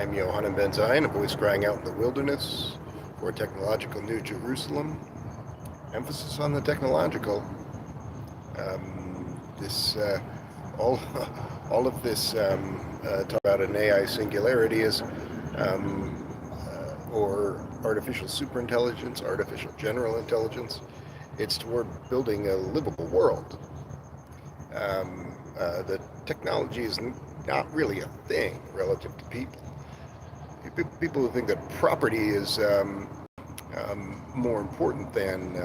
I'm Yohanan Ben Zion, a voice crying out in the wilderness for technological New Jerusalem. Emphasis on the technological. This all all of this talk about an AI singularity is or artificial superintelligence, artificial general intelligence. It's toward building a livable world. The technology is not really a thing relative to people. People who think that property is more important than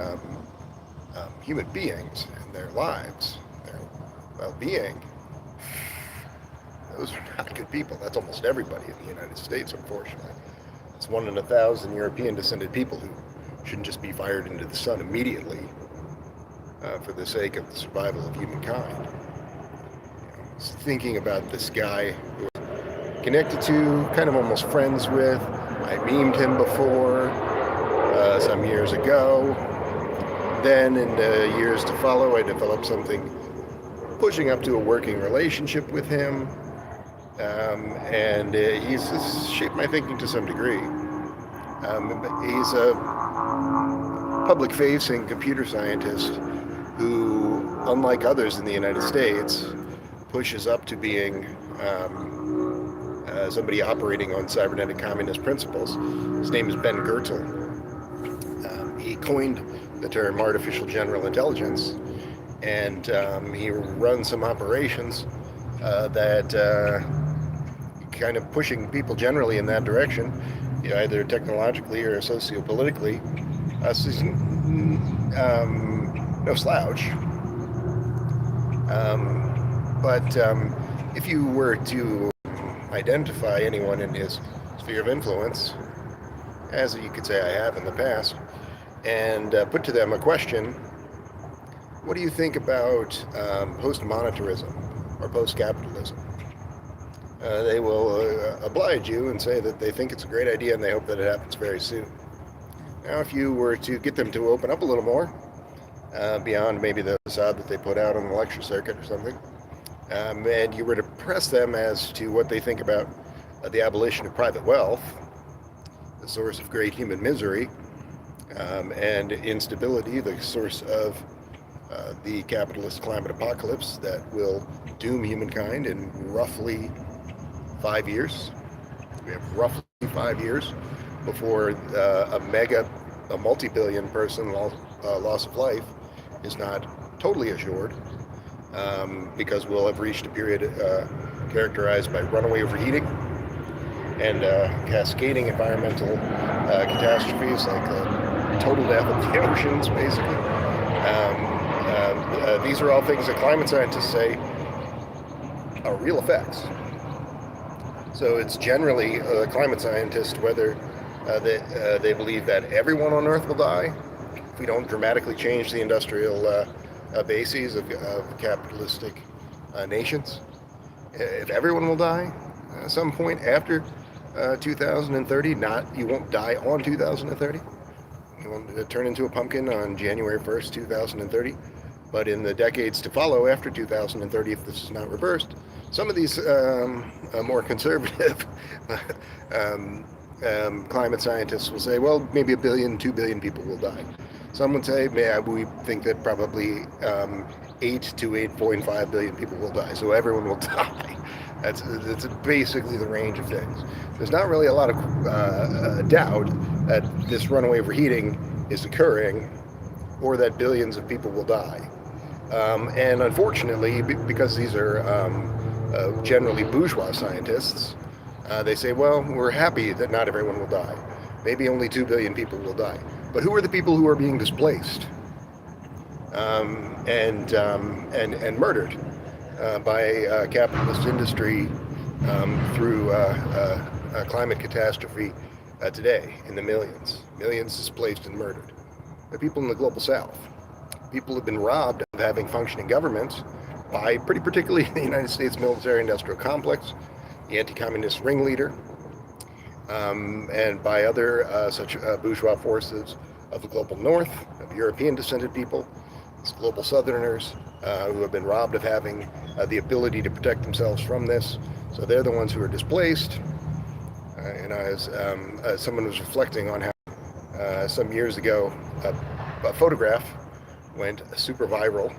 human beings and their lives, their well-being, those are not good people. That's almost everybody in the United States, unfortunately. It's 1 in 1,000 European-descended people who shouldn't just be fired into the sun immediately for the sake of the survival of humankind. I was thinking about this guy who was connected to, kind of almost friends with. I memed him before some years ago. Then in the years to follow, I developed something pushing up to a working relationship with him. And he's shaped my thinking to some degree. He's a public-facing computer scientist who, unlike others in the United States, pushes up to being somebody operating on cybernetic communist principles. His name is Ben Goertel. He coined the term artificial general intelligence, and he runs some operations that kind of pushing people generally in that direction, either technologically or sociopolitically. So he's no slouch. But if you were to identify anyone in his sphere of influence, as you could say I have in the past, and put to them a question, what do you think about post-monetarism or post-capitalism? They will oblige you and say that they think it's a great idea and they hope that it happens very soon. Now, if you were to get them to open up a little more, beyond maybe the facade that they put out on the lecture circuit or something, and you were to press them as to what they think about the abolition of private wealth, the source of great human misery, and instability, the source of the capitalist climate apocalypse that will doom humankind in roughly 5 years. We have roughly 5 years before a multi-billion person loss of life is not totally assured, because we'll have reached a period characterized by runaway overheating and cascading environmental catastrophes like the total death of the oceans, basically. These are all things that climate scientists say are real effects. So it's generally climate scientists, whether they believe that everyone on Earth will die if we don't dramatically change the industrial bases of capitalistic nations. If everyone will die at some point after 2030, you won't die on 2030. You won't turn into a pumpkin on January 1st, 2030. But in the decades to follow after 2030, if this is not reversed, some of these more conservative climate scientists will say, well, maybe 1 billion, 2 billion people will die. Some would say, yeah, we think that probably 8 to 8.5 billion people will die, so everyone will die. That's basically the range of things. There's not really a lot of doubt that this runaway overheating is occurring, or that billions of people will die. And unfortunately, because these are generally bourgeois scientists, they say, well, we're happy that not everyone will die. Maybe only 2 billion people will die. But who are the people who are being displaced and murdered by capitalist industry through climate catastrophe today in the millions? Millions displaced and murdered. The people in the global south. People have been robbed of having functioning governments by pretty particularly the United States military-industrial complex, the anti-communist ringleader, and by other such bourgeois forces of the global north, of European-descended people, these global southerners who have been robbed of having the ability to protect themselves from this. So they're the ones who are displaced. As someone was reflecting on how some years ago a photograph went super viral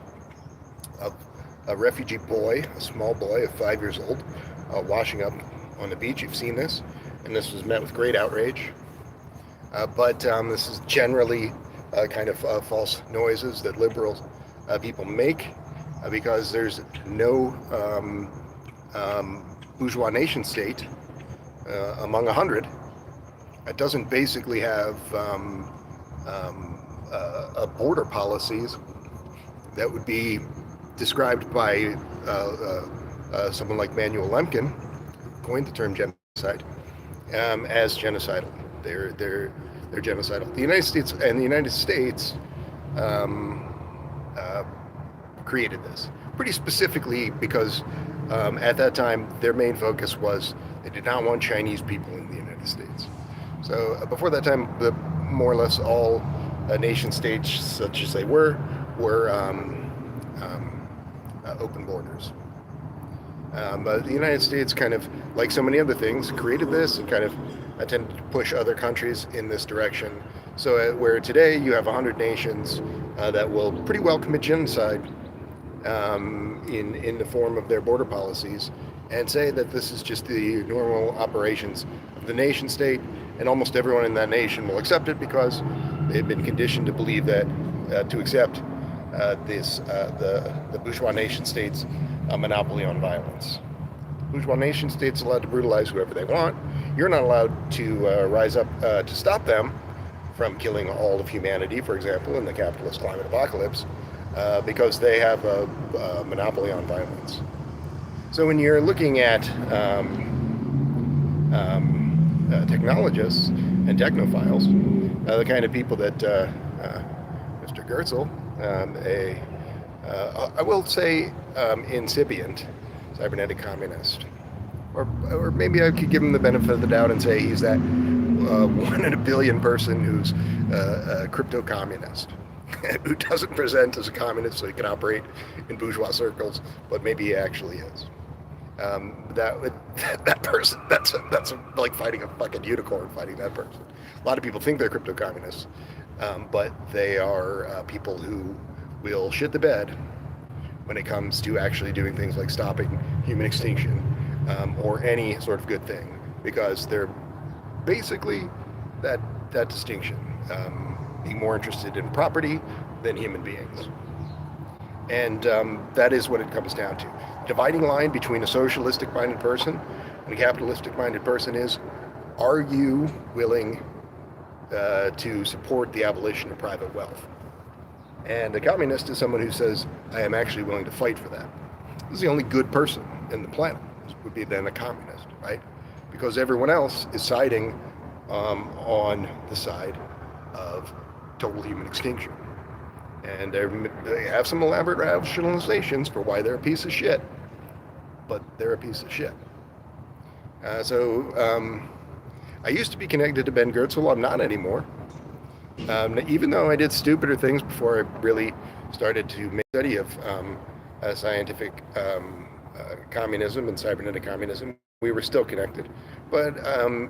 of a refugee boy, a small boy of 5 years old, washing up on the beach. You've seen this, and this was met with great outrage. But this is generally kind of false noises that liberal people make because there's no bourgeois nation state among 100 that doesn't basically have border policies that would be described by someone like Manuel Lemkin, who coined the term genocide, as genocidal. They're genocidal. The United States created this pretty specifically because at that time their main focus was they did not want Chinese people in the United States. So before that time, more or less all nation states, such as they were open borders. But the United States, kind of like so many other things, created this and kind of attempted to push other countries in this direction. So where today you have 100 nations that will pretty well commit genocide in the form of their border policies and say that this is just the normal operations of the nation state, and almost everyone in that nation will accept it because they've been conditioned to believe that to accept the bourgeois nation state's monopoly on violence. Bourgeois nation states allowed to brutalize whoever they want. You're not allowed to rise up to stop them from killing all of humanity, for example, in the capitalist climate apocalypse, because they have a monopoly on violence. So when you're looking at technologists and technophiles, the kind of people that Mr. Goertzel, I will say incipient cybernetic communist, or maybe I could give him the benefit of the doubt and say he's that 1 in a billion person who's a crypto communist, who doesn't present as a communist so he can operate in bourgeois circles, but maybe he actually is. That person, that's like fighting a fucking unicorn, fighting that person. A lot of people think they're crypto communists, but they are people who will shit the bed when it comes to actually doing things like stopping human extinction or any sort of good thing, because they're basically that distinction, being more interested in property than human beings. And that is what it comes down to. Dividing line between a socialistic-minded person and a capitalistic-minded person is, are you willing to support the abolition of private wealth? And a communist is someone who says, I am actually willing to fight for that. This is the only good person in the planet, would be then a communist, right? Because everyone else is siding on the side of total human extinction. And they have some elaborate rationalizations for why they're a piece of shit, but they're a piece of shit. I used to be connected to Ben Goertzel. I'm not anymore. Even though I did stupider things before I really started to make a study of scientific communism and cybernetic communism, we were still connected. But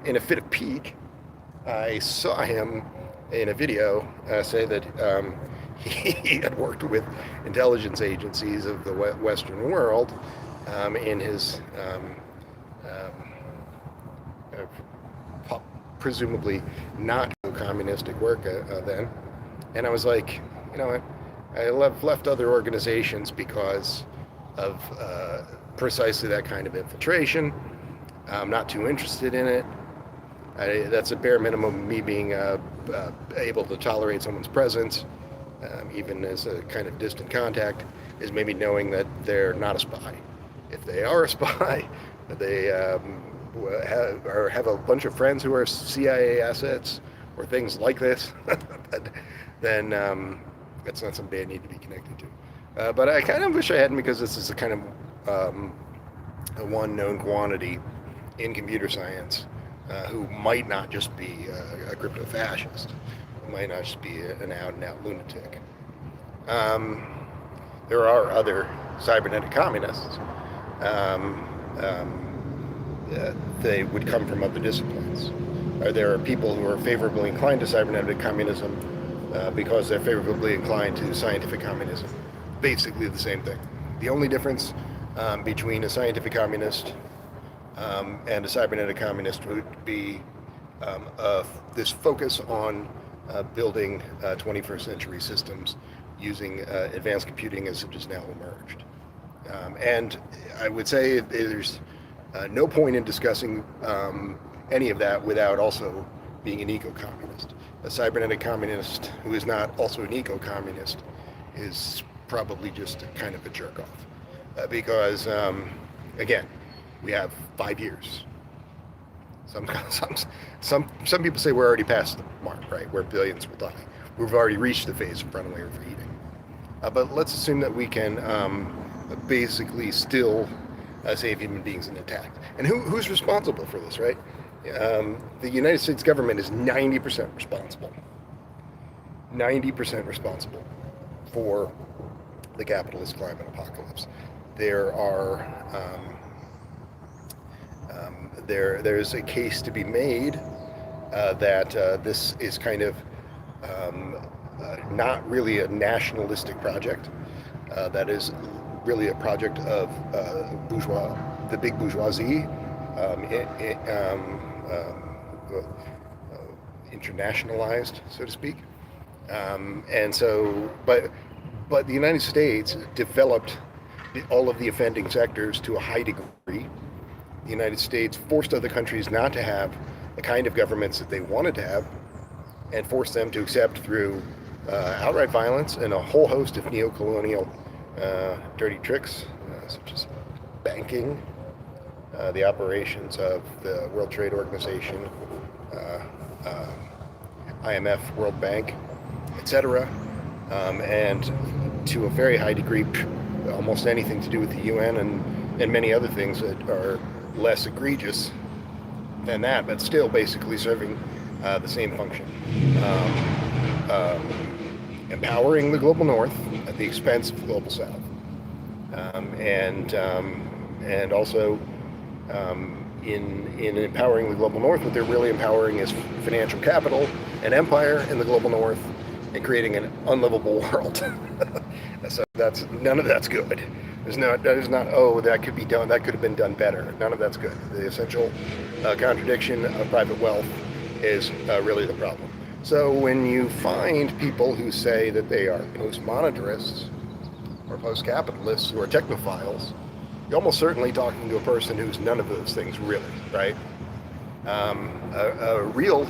in a fit of pique, I saw him in a video say that he had worked with intelligence agencies of the Western world in his presumably not communistic work then. And I was like, you know what, I left other organizations because of precisely that kind of infiltration. I'm not too interested in it. That's a bare minimum, me being able to tolerate someone's presence, even as a kind of distant contact, is maybe knowing that they're not a spy. If they are a spy, they have a bunch of friends who are CIA assets or things like this, then that's not somebody I need to be connected to. But I kind of wish I hadn't, because this is a kind of a one known quantity in computer science who might not just be a crypto-fascist, who might not just be an out-and-out lunatic. There are other cybernetic communists they would come from other disciplines. There are people who are favorably inclined to cybernetic communism because they're favorably inclined to scientific communism. Basically the same thing. The only difference between a scientific communist and a cybernetic communist would be this focus on building 21st century systems using advanced computing as it has now emerged. And I would say there's no point in discussing any of that without also being an eco-communist. A cybernetic communist who is not also an eco-communist is probably just a kind of a jerk-off. Because, again, we have 5 years. Some people say we're already past the mark, right? Where billions will die. We've already reached the phase of runaway overheating. But let's assume that we can basically still save human beings intact. And who's responsible for this, right? The United States government is 90% responsible. 90% responsible for the capitalist climate apocalypse. There's a case to be made that this is kind of not really a nationalistic project. That is really a project of the big bourgeoisie, internationalized, so to speak. And so, but the United States developed all of the offending sectors to a high degree. The United States forced other countries not to have the kind of governments that they wanted to have, and forced them to accept through outright violence and a whole host of neo-colonial dirty tricks, such as banking, the operations of the World Trade Organization, IMF, World Bank, etc., and to a very high degree, almost anything to do with the UN and many other things that are less egregious than that, but still basically serving the same function. Empowering the global north at the expense of the global south. And also in empowering the global north, what they're really empowering is financial capital and empire in the global north and creating an unlivable world. So none of that's good. That is not, oh, that could be done, that could have been done better. None of that's good. The essential contradiction of private wealth is really the problem. So when you find people who say that they are post-monetarists or post-capitalists or technophiles, you're almost certainly talking to a person who's none of those things really, right? A real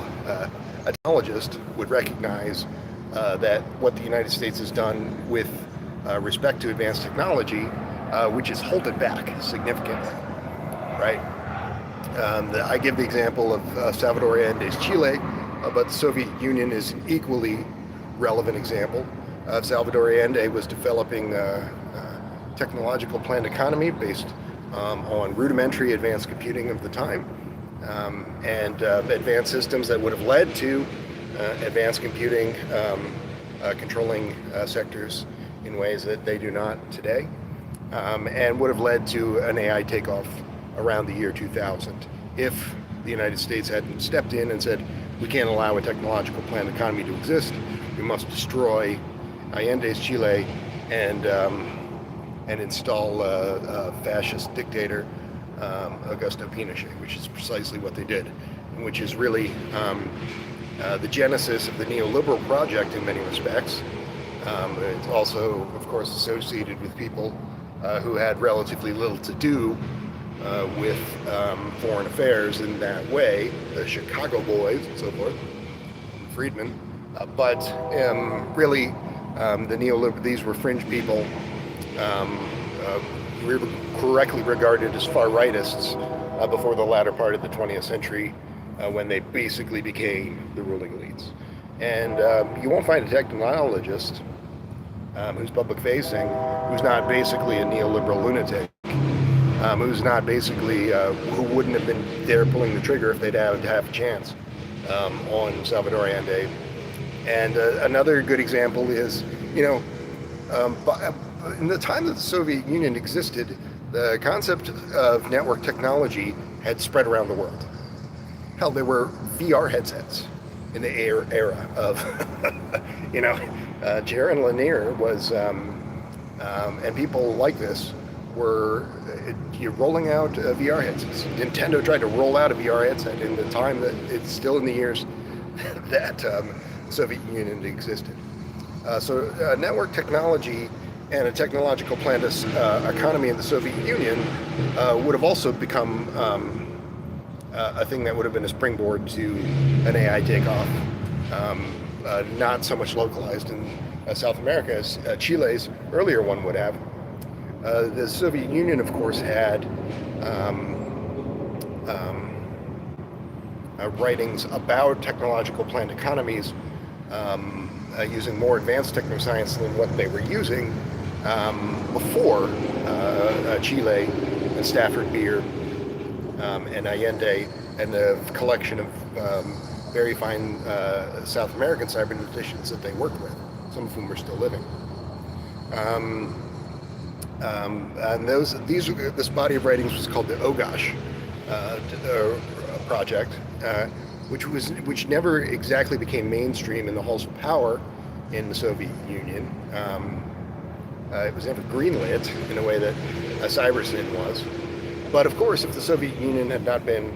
technologist would recognize that what the United States has done with respect to advanced technology, which is halted back significantly, right? I give the example of Salvador Allende's Chile, but the Soviet Union is an equally relevant example. Salvador Allende was developing a technological planned economy based on rudimentary advanced computing of the time, and advanced systems that would have led to advanced computing controlling sectors in ways that they do not today, and would have led to an AI takeoff around the year 2000 if the United States hadn't stepped in and said, we can't allow a technological planned economy to exist. We must destroy Allende's Chile and install a fascist dictator, Augusto Pinochet, which is precisely what they did, and which is really the genesis of the neoliberal project in many respects. It's also, of course, associated with people who had relatively little to do with foreign affairs in that way, the Chicago Boys and so forth, Friedman. But really, these were fringe people, correctly regarded as far-rightists before the latter part of the 20th century, when they basically became the ruling elites. And you won't find a technologist who's public-facing, who's not basically a neoliberal lunatic, who's not basically, who wouldn't have been there pulling the trigger if they'd have a chance on Salvador Allende. And another good example is, in the time that the Soviet Union existed, the concept of network technology had spread around the world. Hell, there were VR headsets in the era of, Jaron Lanier was, and people like this were rolling out VR headsets. Nintendo tried to roll out a VR headset in the time that it's still in the years that the Soviet Union existed. So network technology and a technological planned economy in the Soviet Union would have also become a thing that would have been a springboard to an AI takeoff, not so much localized in South America as Chile's earlier one would have. The Soviet Union, of course, had writings about technological planned economies using more advanced technoscience than what they were using before Chile and Stafford Beer and Allende and the collection of very fine South American cyberneticians that they worked with, some of whom are still living. And this body of writings was called the OGOSH project, which never exactly became mainstream in the halls of power in the Soviet Union. It was never greenlit in a way that a cybersyn was. But of course, if the Soviet Union had not been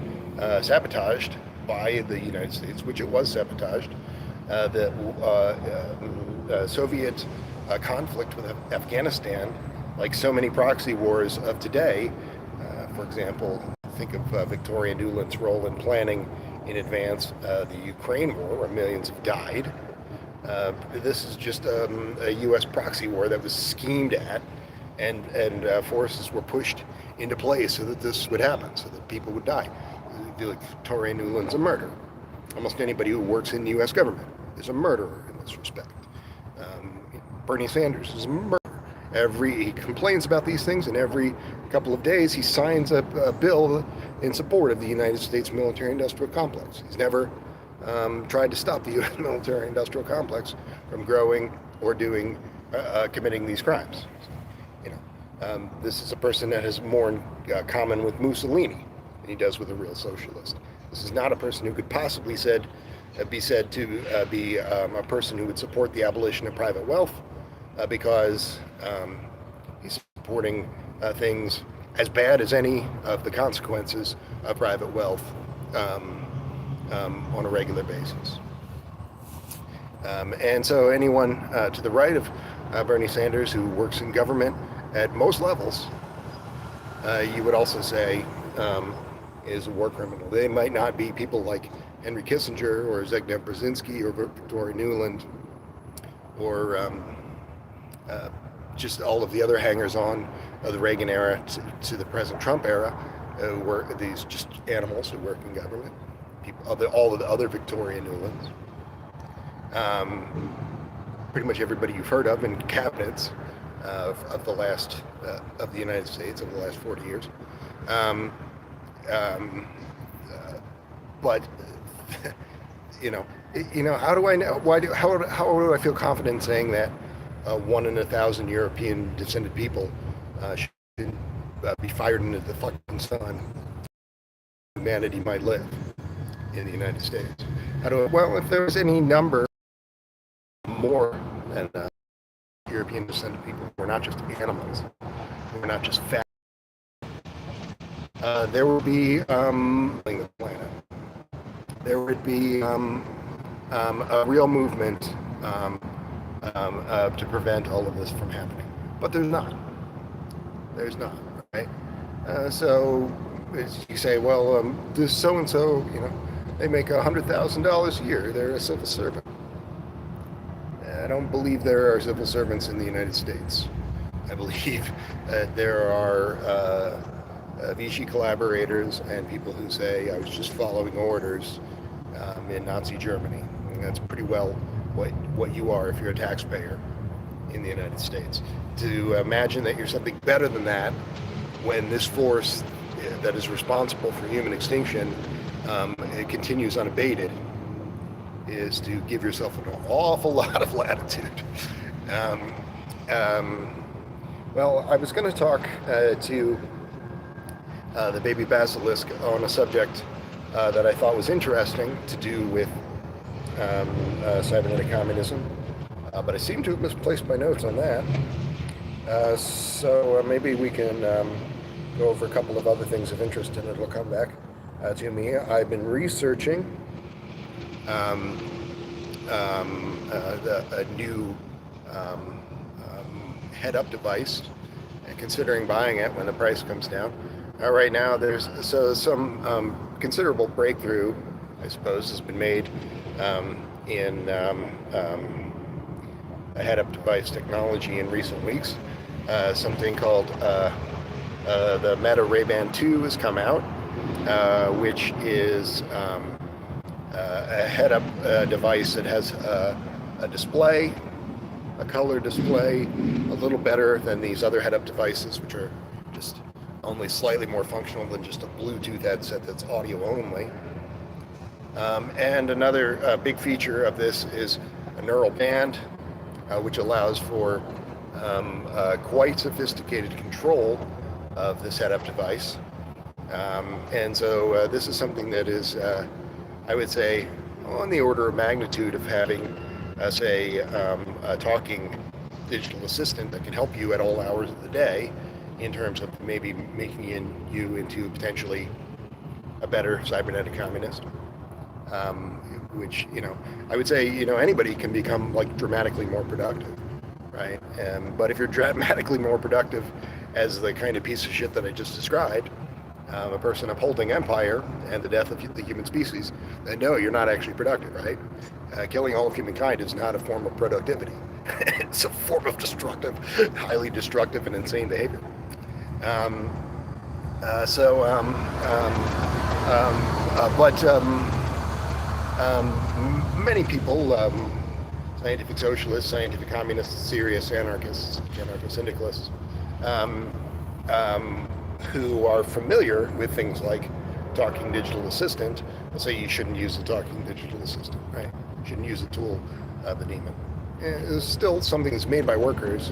sabotaged by the United States, which it was sabotaged, the Soviet conflict with Afghanistan, like so many proxy wars of today, for example, think of Victoria Nuland's role in planning in advance the Ukraine war, where millions have died. This is just a U.S. proxy war that was schemed at, and forces were pushed into place so that this would happen, so that people would die. Like Victoria Nuland's a murderer. Almost anybody who works in the U.S. government is a murderer in this respect. Bernie Sanders is a murderer. He complains about these things, and every couple of days he signs a bill in support of the United States military-industrial complex. He's never tried to stop the U.S. military-industrial complex from growing or committing these crimes. This is a person that has more in common with Mussolini than he does with a real socialist. This is not a person who could possibly be said to be a person who would support the abolition of private wealth, because he's supporting things as bad as any of the consequences of private wealth on a regular basis. And so anyone to the right of Bernie Sanders who works in government at most levels, you would also say is a war criminal. They might not be people like Henry Kissinger or Zbigniew Brzezinski or Victoria Nuland or just all of the other hangers-on of the Reagan era to the present Trump era, who were these just animals who work in government. All of the other Victoria Nulands. Pretty much everybody you've heard of in cabinets of the last of the United States over the last 40 years. But how do I know? How do I feel confident in saying that 1 in 1,000 European descended people should be fired into the fucking sun? Humanity might live in the United States. Well, if there was any number more than European descended people, we're not just animals, we're not just fat. There would be the planet. There would be a real movement to prevent all of this from happening. But there's not. There's not, right? So you say, well, this so-and-so, they make $100,000 a year. They're a civil servant. I don't believe there are civil servants in the United States. I believe that there are Vichy collaborators and people who say, I was just following orders in Nazi Germany. And that's pretty well what you are if you're a taxpayer in the United States. To imagine that you're something better than that when this force that is responsible for human extinction it continues unabated is to give yourself an awful lot of latitude. Well, I was going to talk to the baby basilisk on a subject that I thought was interesting to do with cybernetic communism, but I seem to have misplaced my notes on that. So maybe we can go over a couple of other things of interest, and it'll come back to me. I've been researching a new head-up device, and considering buying it when the price comes down. Right now, there's some considerable breakthrough, I suppose, has been made in a head-up device technology in recent weeks. Something called the Meta Ray-Ban 2 has come out, which is a head-up device that has a display, a color display, a little better than these other head-up devices, which are just only slightly more functional than just a Bluetooth headset that's audio only. And another big feature of this is a neural band, which allows for quite sophisticated control of this head-up device. And so this is something that is, I would say, on the order of magnitude of having, say, a talking digital assistant that can help you at all hours of the day in terms of maybe making you into potentially a better cybernetic communist. Which, I would say, anybody can become like dramatically more productive, right? But if you're dramatically more productive as the kind of piece of shit that I just described, a person upholding empire and the death of the human species, then no, you're not actually productive, right? Killing all of humankind is not a form of productivity. It's a form of destructive, highly destructive and insane behavior. Many people, scientific socialists, scientific communists, serious anarchists, anarcho-syndicalists, who are familiar with things like talking digital assistant, will say you shouldn't use the talking digital assistant, right? You shouldn't use the tool of the demon. It's still something that's made by workers.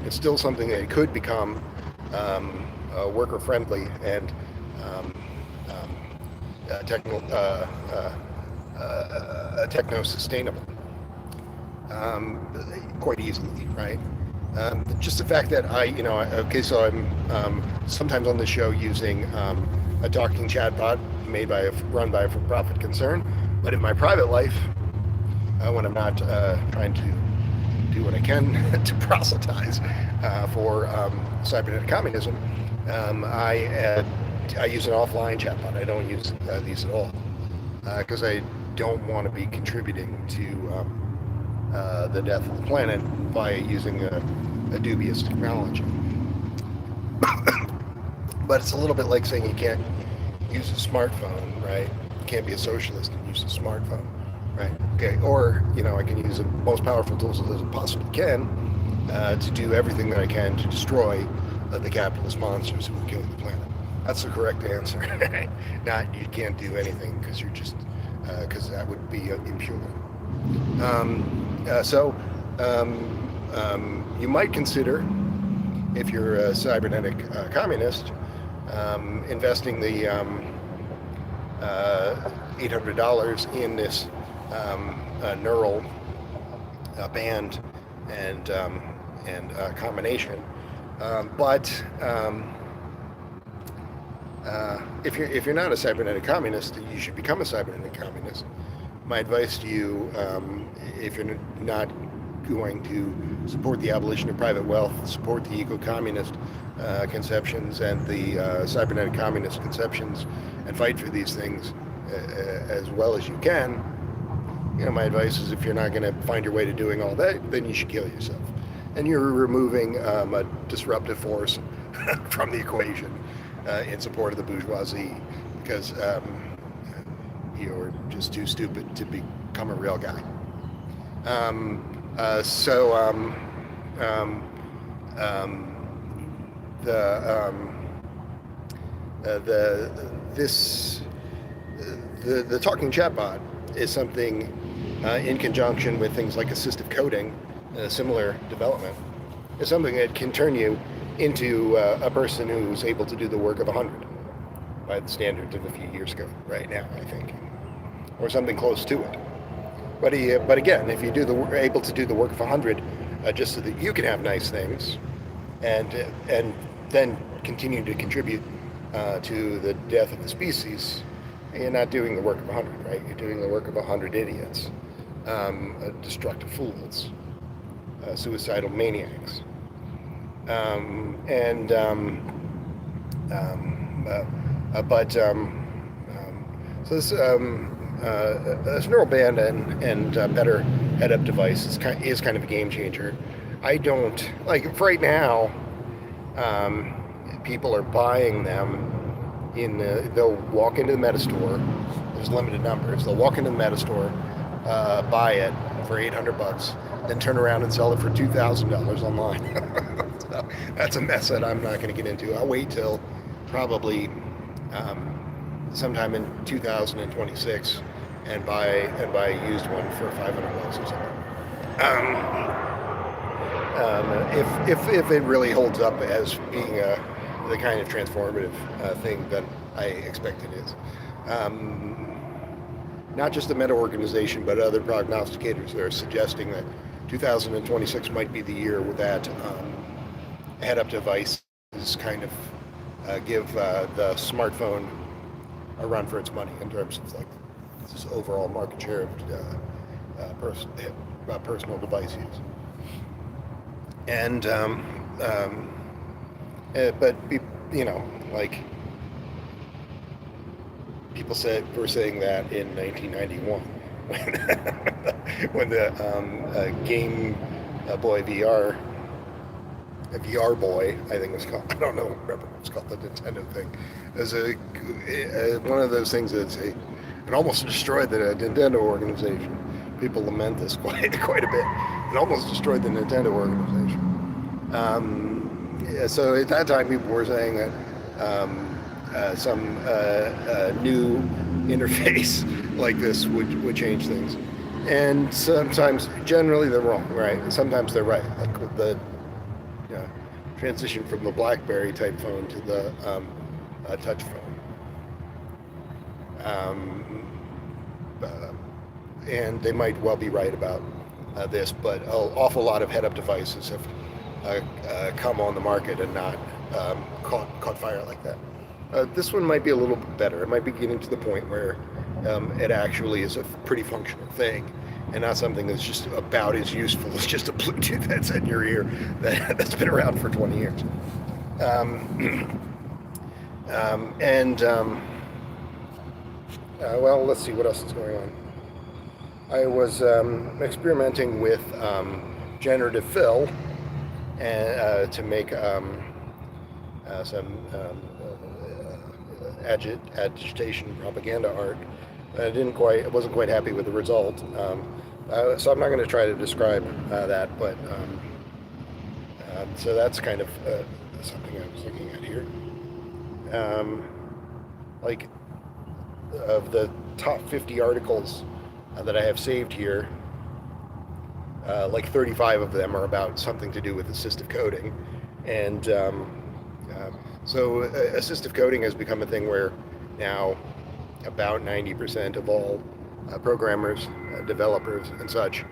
It's still something that could become worker-friendly and techno-sustainable quite easily, right? Just the fact that so I'm sometimes on the show using a talking chatbot run by a for-profit concern, but in my private life, when I'm not trying to do what I can to proselytize for cybernetic communism, I use an offline chatbot. I don't use these at all because I don't want to be contributing to the death of the planet by using a dubious technology. But it's a little bit like saying you can't use a smartphone, right? You can't be a socialist and use a smartphone, right? Okay, or I can use the most powerful tools that I possibly can to do everything that I can to destroy the capitalist monsters who are killing the planet. That's the correct answer. Not you can't do anything because you're just because that would be impure. You might consider, if you're a cybernetic communist, investing the $800 in this neural band and combination. But if you're not a cybernetic communist, you should become a cybernetic communist. My advice to you, if you're not going to support the abolition of private wealth, support the eco-communist conceptions and the cybernetic communist conceptions, and fight for these things as well as you can, my advice is if you're not going to find your way to doing all that, then you should kill yourself. And you're removing a disruptive force from the equation in support of the bourgeoisie because you're just too stupid to become a real guy. The talking chatbot is something in conjunction with things like assistive coding, similar development, is something that can turn you into a person who's able to do the work of 100. by the standards of a few years ago. Right now, I think, or something close to it. But again, if you able to do the work of 100, just so that you can have nice things, and then continue to contribute to the death of the species, you're not doing the work of 100, right? You're doing the work of 100 idiots, destructive fools, suicidal maniacs, and so this neural band and better head-up device is kind of a game changer. I don't like right now. People are buying them they'll walk into the meta store. There's limited numbers. They'll walk into the meta store, buy it for $800, then turn around and sell it for $2,000 online. So that's a mess that I'm not going to get into. I'll wait till probably sometime in 2026 and buy a used one for $500 or something. If it really holds up as being the kind of transformative thing that I expect it is. Not just the Meta organization, but other prognosticators that are suggesting that 2026 might be the year with that head-up device is kind of give the smartphone a run for its money in terms of like this overall market share of personal device use. And but like people were saying that in 1991 when the Game Boy VR, a VR Boy, I think it was called. I don't know. Remember, it's called the Nintendo thing. It was one of those things that it almost destroyed the Nintendo organization. People lament this quite a bit. It almost destroyed the Nintendo organization. So at that time, people were saying that some new interface like this would change things. And sometimes, generally, they're wrong, right? Sometimes they're right. Like with the transition from the BlackBerry type phone to the touch phone. And they might well be right about this, but an awful lot of head-up devices have come on the market and not caught fire like that. This one might be a little bit better. It might be getting to the point where it actually is a pretty functional thing and not something that's just about as useful as just a Bluetooth headset in your ear that's been around for 20 years. Well, let's see what else is going on. I was experimenting with generative fill and to make some agitation propaganda art. I wasn't quite happy with the result. So I'm not going to try to describe that, but so that's kind of something I was looking at here. Like of the top 50 articles that I have saved here, like 35 of them are about something to do with assistive coding. And so assistive coding has become a thing where now about 90% of all programmers, developers, and such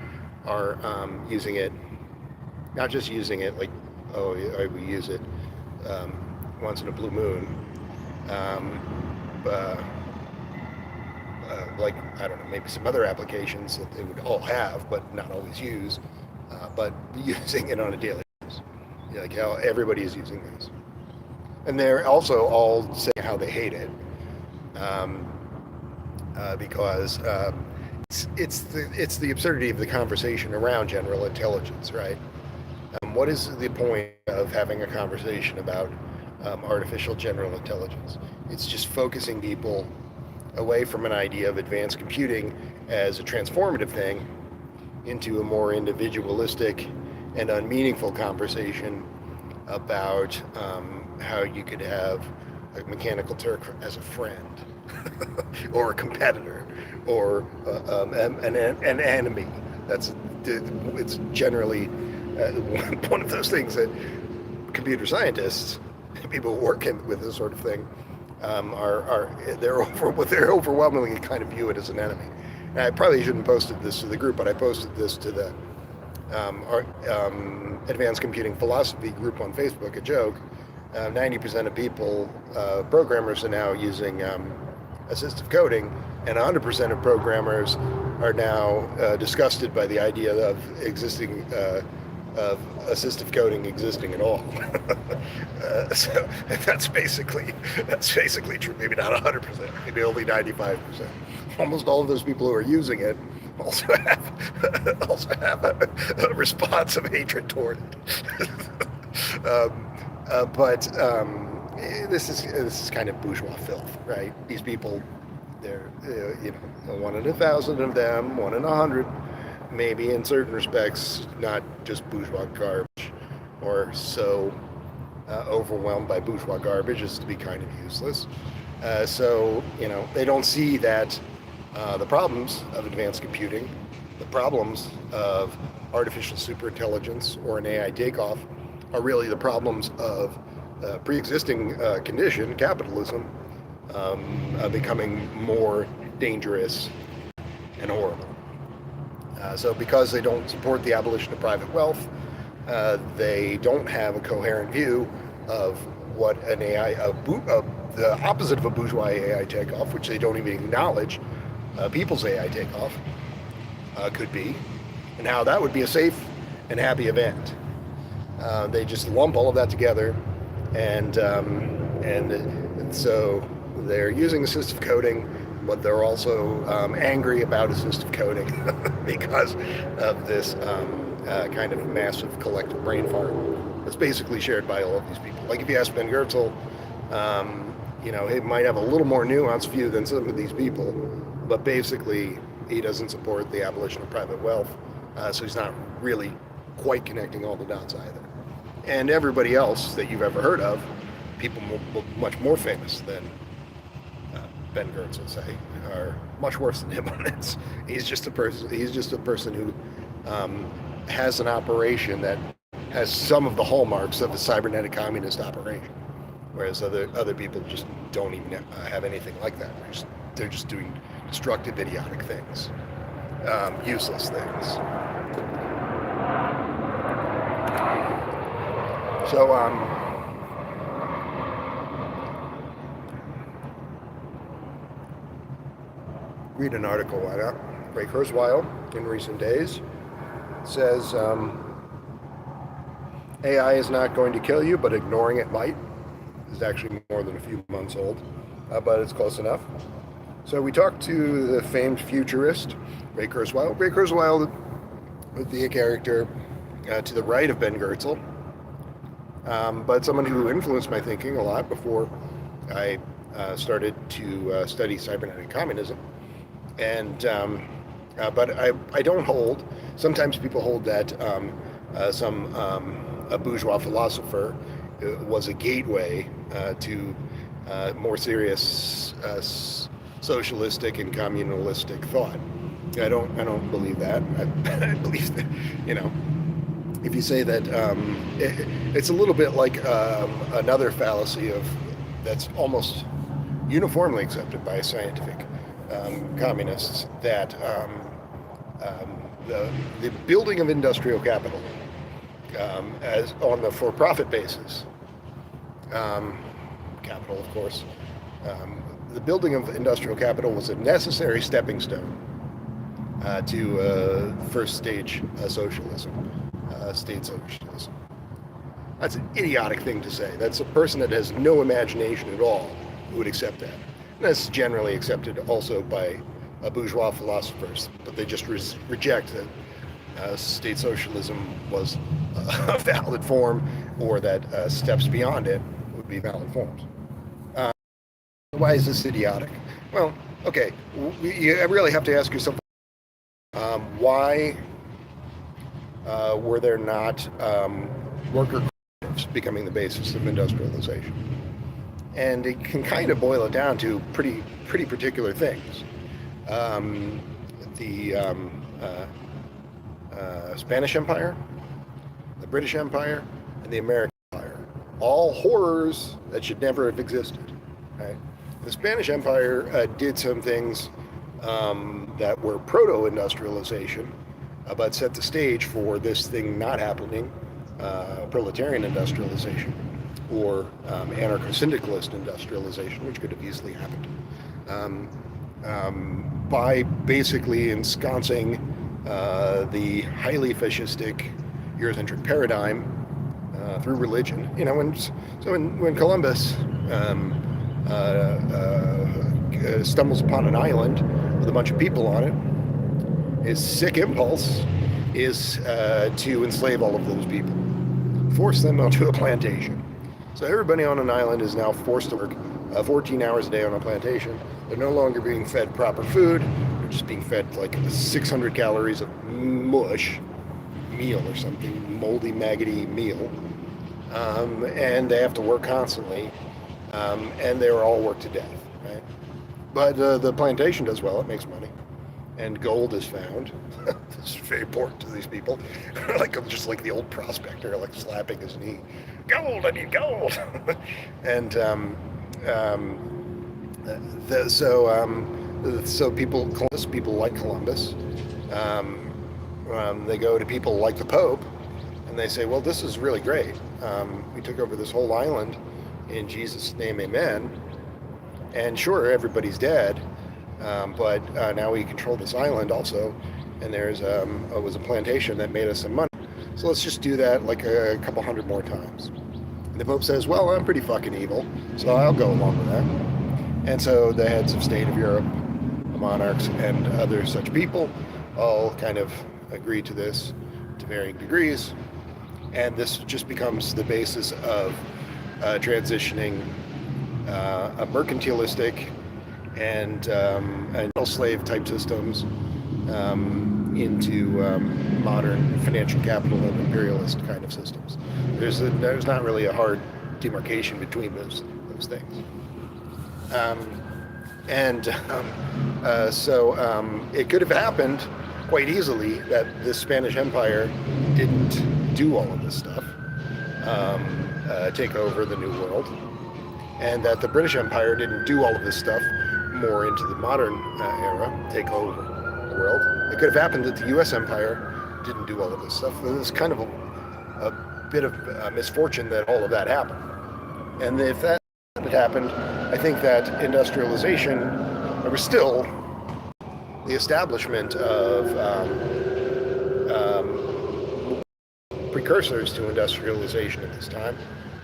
are using it, not just using it like, oh, we use it once in a blue moon, like, I don't know, maybe some other applications that they would all have but not always use, but using it on a daily basis. Like how everybody is using this. And they're also all saying how they hate it, because it's the absurdity of the conversation around general intelligence, right? What is the point of having a conversation about artificial general intelligence? It's just focusing people away from an idea of advanced computing as a transformative thing into a more individualistic and unmeaningful conversation about how you could have a mechanical Turk as a friend or a competitor or an enemy. It's generally one of those things that computer scientists, people who work with this sort of thing, they're overwhelmingly kind of view it as an enemy. And I probably shouldn't have posted this to the group, but I posted this to the advanced computing philosophy group on Facebook, a joke. 90% of people, programmers, are now using assistive coding, and 100% of programmers are now disgusted by the idea of assistive coding existing at all. So that's basically true. Maybe not 100%, maybe only 95%. Almost all of those people who are using it also have a response of hatred toward it. But this is kind of bourgeois filth, right? These people, they're one in 1,000 of them, one in 100, maybe in certain respects, not just bourgeois garbage, or so overwhelmed by bourgeois garbage as to be kind of useless. So they don't see that the problems of advanced computing, the problems of artificial superintelligence or an AI takeoff, are really the problems of pre-existing condition, capitalism, becoming more dangerous and horrible. So because they don't support the abolition of private wealth, they don't have a coherent view of what an AI, the opposite of a bourgeois AI takeoff, which they don't even acknowledge, people's AI takeoff could be, and how that would be a safe and happy event. They just lump all of that together, and so they're using assistive coding, but they're also angry about assistive coding because of this kind of massive collective brain fart that's basically shared by all of these people. Like if you ask Ben Goertzel, he might have a little more nuanced view than some of these people, but basically he doesn't support the abolition of private wealth, so he's not really quite connecting all the dots either. And everybody else that you've ever heard of, people much more famous than Ben Goertzel, say, are much worse than him on this. He's just a person who has an operation that has some of the hallmarks of a cybernetic communist operation, whereas other people just don't even have anything like that. They're just doing destructive, idiotic things, useless things. So, read an article, why not? Ray Kurzweil, in recent days, says AI is not going to kill you, but ignoring it might. It's actually more than a few months old, but it's close enough. So we talked to the famed futurist, Ray Kurzweil. Ray Kurzweil would be a character to the right of Ben Goertzel, but someone who influenced my thinking a lot before I started to study cybernetic communism. And but I don't hold. Sometimes people hold that a bourgeois philosopher was a gateway to more serious socialistic and communalistic thought. I don't believe that. I believe that if you say that, it's a little bit like another fallacy that's almost uniformly accepted by scientific communists, that the building of industrial capital as on the for-profit basis, capital of course, the building of industrial capital was a necessary stepping stone to first stage socialism, state socialism. That's an idiotic thing to say. That's a person that has no imagination at all who would accept that. And that's generally accepted also by bourgeois philosophers, but they just reject that state socialism was a valid form, or that steps beyond it would be valid forms. Why is this idiotic? Well, okay, you really have to ask yourself, why were there not worker cooperatives becoming the basis of industrialization? And it can kind of boil it down to pretty particular things. The Spanish Empire, the British Empire, and the American Empire. All horrors that should never have existed, right? The Spanish Empire did some things that were proto-industrialization, but set the stage for this thing not happening, proletarian industrialization, or anarcho-syndicalist industrialization, which could have easily happened, by basically ensconcing the highly fascistic Eurocentric paradigm through religion. You know, when Columbus stumbles upon an island with a bunch of people on it, his sick impulse is to enslave all of those people, force them onto a plantation. So everybody on an island is now forced to work 14 hours a day on a plantation. They're no longer being fed proper food. They're just being fed like 600 calories of mush, meal or something, moldy, maggoty meal. And they have to work constantly. And they were all worked to death, right? But the plantation does well. It makes money. And gold is found. It's very important to these people. Just like the old prospector, like slapping his knee. Gold, I need gold. And so people like Columbus, they go to people like the Pope, and they say, well, this is really great. We took over this whole island in Jesus' name, amen. And sure, everybody's dead, but now we control this island also, and there was a plantation that made us some money. So let's just do that like a couple hundred more times. And the Pope says, well, I'm pretty fucking evil, so I'll go along with that. And so the heads of state of Europe, the monarchs, and other such people all kind of agree to this to varying degrees. And this just becomes the basis of transitioning a mercantilistic and slave type systems into modern financial capital and imperialist kind of systems. There's not really a hard demarcation between those things. So it could have happened quite easily that the Spanish Empire didn't do all of this stuff, take over the New World, and that the British Empire didn't do all of this stuff more into the modern era, take over the world. It could have happened that the U.S. Empire didn't do all of this stuff. It was kind of a bit of misfortune that all of that happened. And if that had happened, I think that industrialization, there was still the establishment of precursors to industrialization at this time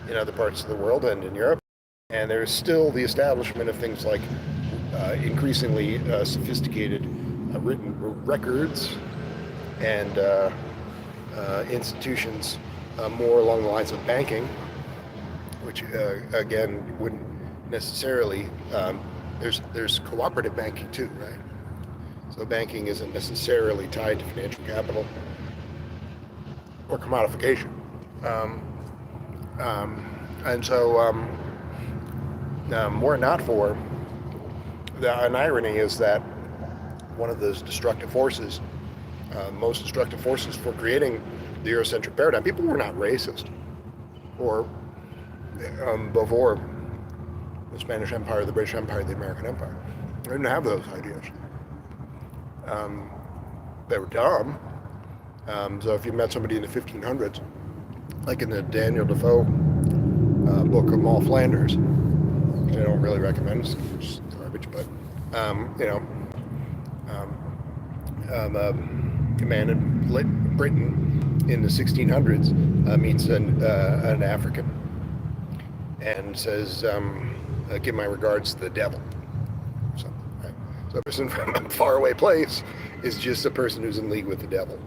in other parts of the world and in Europe. And there's still the establishment of things like increasingly sophisticated written records and institutions more along the lines of banking, which again wouldn't necessarily, there's cooperative banking too, right? So banking isn't necessarily tied to financial capital or commodification. And so were it not for, an irony is that one of those destructive forces, most destructive forces for creating the Eurocentric paradigm, people were not racist or before the Spanish Empire, the British Empire, the American Empire. They didn't have those ideas. They were dumb. So if you met somebody in the 1500s, like in the Daniel Defoe book of Moll Flanders, which I don't really recommend, it's just garbage, but a man in Britain in the 1600s meets an African and says, give my regards to the devil. Right? So a person from a faraway place is just a person who's in league with the devil.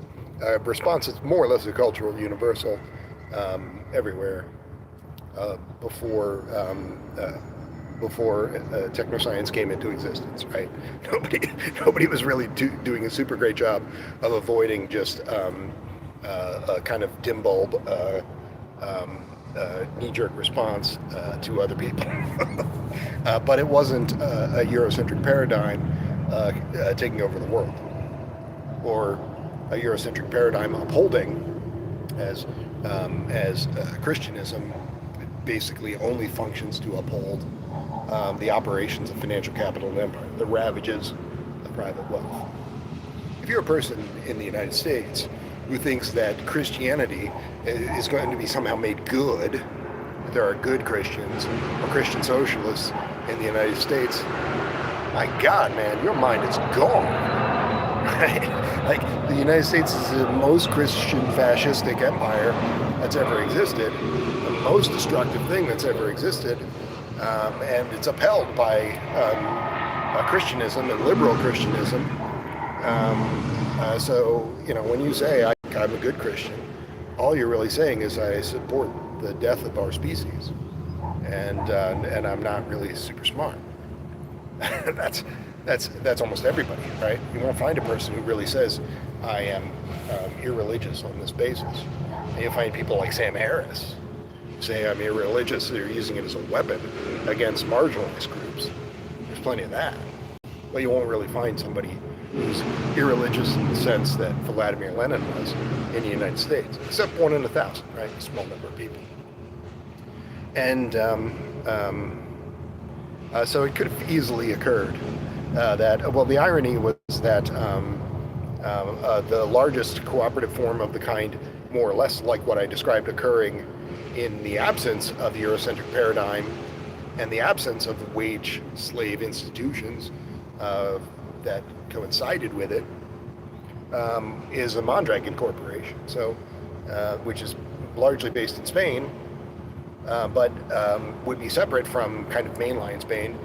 Response is more or less a cultural universal everywhere before technoscience came into existence, right? Nobody was really doing a super great job of avoiding just a kind of dim bulb knee-jerk response to other people. But it wasn't a Eurocentric paradigm taking over the world, or a Eurocentric paradigm upholding, as Christianism basically only functions to uphold the operations of financial capital and empire, the ravages of private wealth. If you're a person in the United States who thinks that Christianity is going to be somehow made good, that there are good Christians or Christian socialists in the United States, my God, man, your mind is gone. Right? Like, the United States is the most Christian fascistic empire that's ever existed, the most destructive thing that's ever existed, and it's upheld by Christianism and liberal Christianism. So, when you say I'm a good Christian, all you're really saying is I support the death of our species, and I'm not really super smart. That's almost everybody, right? You won't find a person who really says I am irreligious on this basis. And you'll find people like Sam Harris who say I'm irreligious. They're using it as a weapon against marginalized groups. There's plenty of that. But you won't really find somebody who's irreligious in the sense that Vladimir Lenin was in the United States, except 1 in 1,000, right? A small number of people. And so it could have easily occurred the irony was that the largest cooperative form of the kind, more or less like what I described occurring in the absence of the Eurocentric paradigm and the absence of wage slave institutions that coincided with it, is a Mondragon Corporation, so which is largely based in Spain, but would be separate from kind of mainline Spain,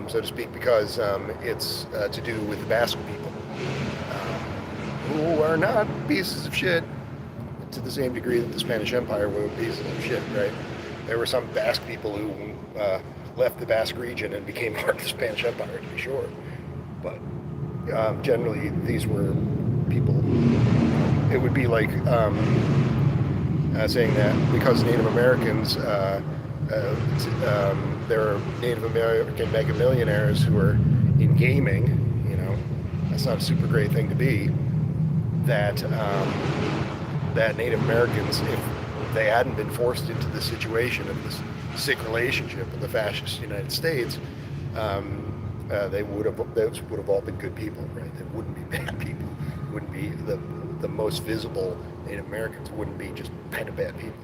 so to speak, because it's to do with the Basque people, who are not pieces of shit to the same degree that the Spanish Empire were pieces of shit, right? There were some Basque people who left the Basque region and became part of the Spanish Empire, to be sure. But generally, these were people. It would be like saying that because Native Americans, there are Native American mega millionaires who are in gaming. That's not a super great thing to be. That Native Americans, if they hadn't been forced into the situation of this sick relationship with the fascist United States, those would have all been good people, right? They wouldn't be bad people. It wouldn't be the most visible Native Americans. Wouldn't be just kind of bad people.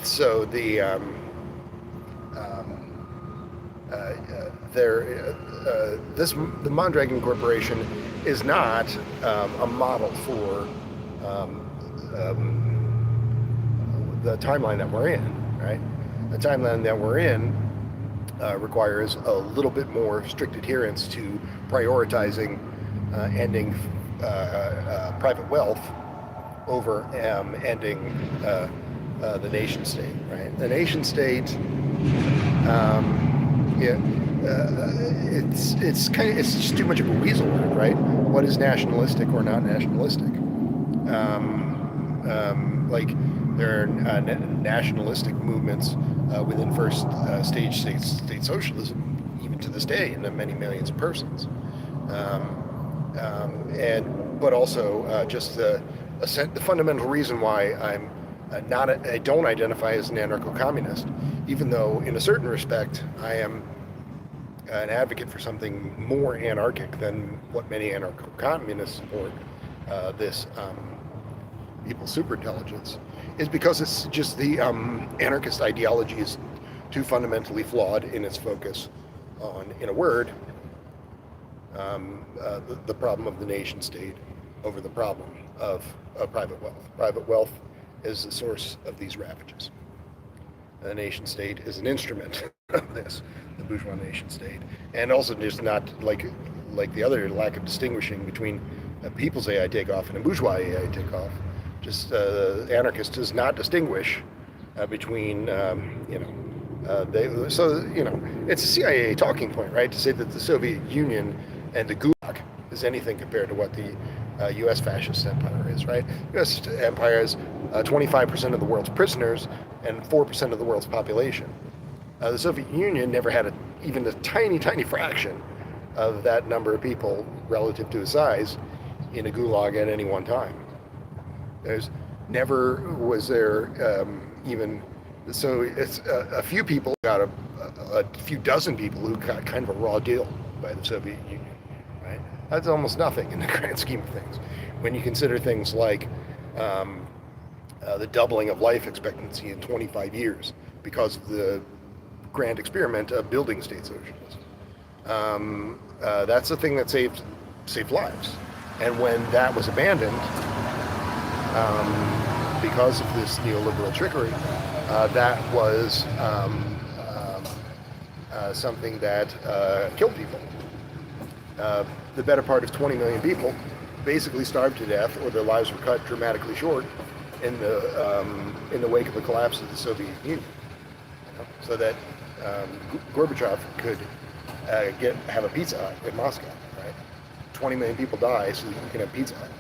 So the the Mondragon Corporation is not a model for the timeline that we're in, right? The timeline that we're in requires a little bit more strict adherence to prioritizing ending private wealth over ending the nation state, right? The nation state, it's just too much of a weasel word, right? What is nationalistic or not nationalistic? Like there are nationalistic movements within first stage state socialism, even to this day, in many millions of persons. But also just the fundamental reason why I don't identify as an anarcho-communist, even though in a certain respect I am an advocate for something more anarchic than what many anarcho-communists support, this people's superintelligence, is because it's just the anarchist ideology is too fundamentally flawed in its focus on, in a word, the problem of the nation state over the problem of private wealth. Private wealth is the source of these ravages. The nation state is an instrument of this, the bourgeois nation state, and also just not like the other lack of distinguishing between a people's AI takeoff and a bourgeois AI takeoff. Just anarchist does not distinguish between it's a CIA talking point, right, to say that the Soviet Union and the Gulag is anything compared to what the U.S. fascist empire is, right? U.S. empire is 25% of the world's prisoners and 4% of the world's population. The Soviet Union never had even a tiny, tiny fraction of that number of people relative to its size in a Gulag at any one time. There's never was there even so, it's a few people got a few dozen people who got kind of a raw deal by the Soviet Union, right? That's almost nothing in the grand scheme of things. When you consider things like the doubling of life expectancy in 25 years because of the grand experiment of building state socialism. That's the thing that saved lives. And when that was abandoned, because of this neoliberal trickery, that was something that killed people. The better part of 20 million people basically starved to death, or their lives were cut dramatically short in the wake of the collapse of the Soviet Union. So that Gorbachev could have a Pizza Hut in Moscow, right? 20 million people die so that you can have Pizza Hut.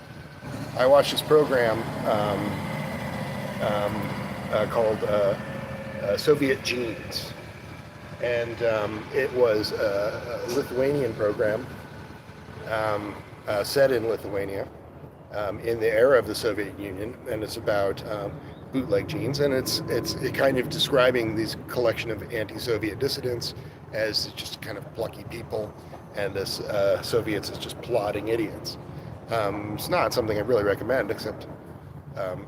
I watched this program called Soviet Genes, and it was a Lithuanian program set in Lithuania in the era of the Soviet Union, and it's about bootleg genes, and it's kind of describing these collection of anti-Soviet dissidents as just kind of plucky people, and this Soviets as just plodding idiots. It's not something I really recommend, except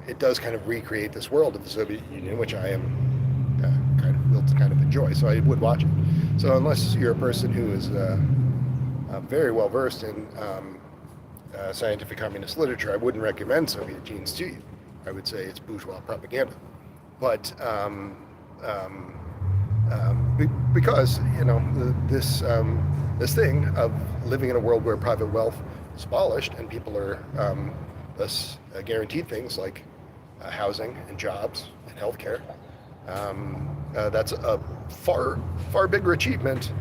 it does kind of recreate this world of the Soviet Union, which I am kind of enjoy, so I would watch it. So unless you're a person who is very well versed in scientific communist literature, I wouldn't recommend Soviet Genes to you. I would say it's bourgeois propaganda. But because this thing of living in a world where private wealth is abolished and people are less guaranteed things like housing and jobs and healthcare, that's a far bigger achievement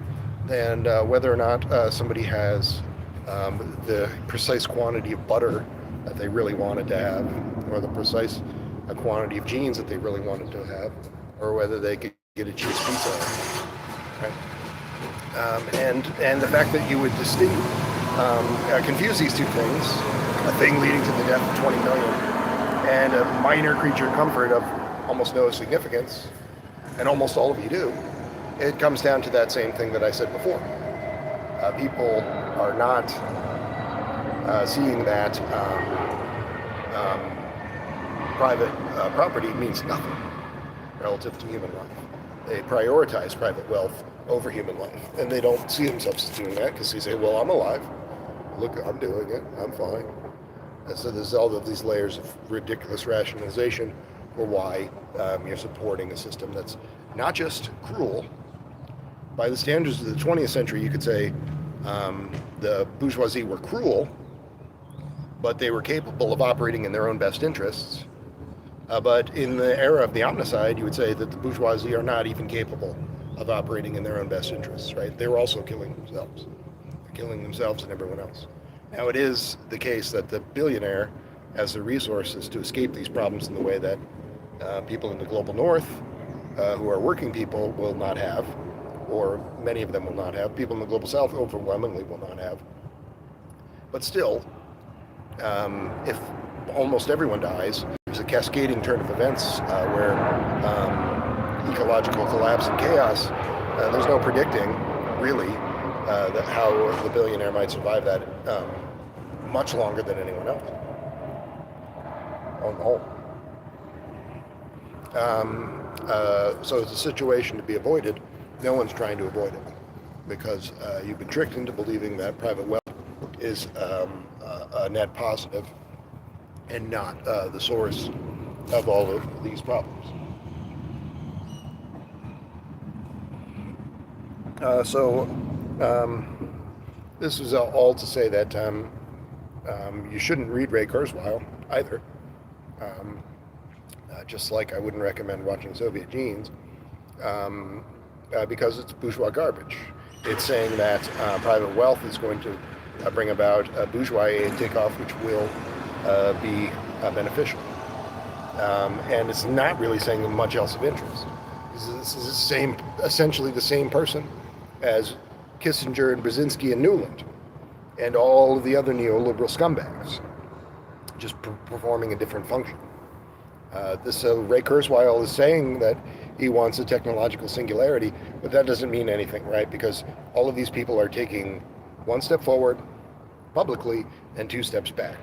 than whether or not somebody has the precise quantity of butter that they really wanted to have, or the precise quantity of genes that they really wanted to have, or whether they could get a cheese pizza. Right? And the fact that you would confuse these two things, a thing leading to the death of 20 million, and a minor creature comfort of almost no significance, and almost all of you do, it comes down to that same thing that I said before. People are not seeing that private property means nothing relative to human life. They prioritize private wealth over human life, and they don't see themselves as doing that because they say, well, I'm alive. Look, I'm doing it. I'm fine. And so there's all of these layers of ridiculous rationalization for why you're supporting a system that's not just cruel. By the standards of the 20th century, you could say the bourgeoisie were cruel, but they were capable of operating in their own best interests. But in the era of the omnicide, you would say that the bourgeoisie are not even capable of operating in their own best interests, right? They were also killing themselves. They're killing themselves and everyone else. Now, it is the case that the billionaire has the resources to escape these problems in the way that people in the global north, who are working people, will not have, or many of them will not have. People in the global south overwhelmingly will not have. But still, if almost everyone dies, there's a cascading turn of events where ecological collapse and chaos, there's no predicting, really, how the billionaire might survive that much longer than anyone else, on the whole. So it's a situation to be avoided. No one's trying to avoid it, because you've been tricked into believing that private wealth is a net positive and not the source of all of these problems. This is all to say that you shouldn't read Ray Kurzweil either. Just like I wouldn't recommend watching Soviet Genes, because it's bourgeois garbage. It's saying that private wealth is going to bring about a bourgeois takeoff, which will be beneficial. And it's not really saying much else of interest. This is essentially the same person as Kissinger and Brzezinski and Newland, and all of the other neoliberal scumbags, just performing a different function. Ray Kurzweil is saying that he wants a technological singularity, but that doesn't mean anything, right? Because all of these people are taking one step forward publicly and two steps back,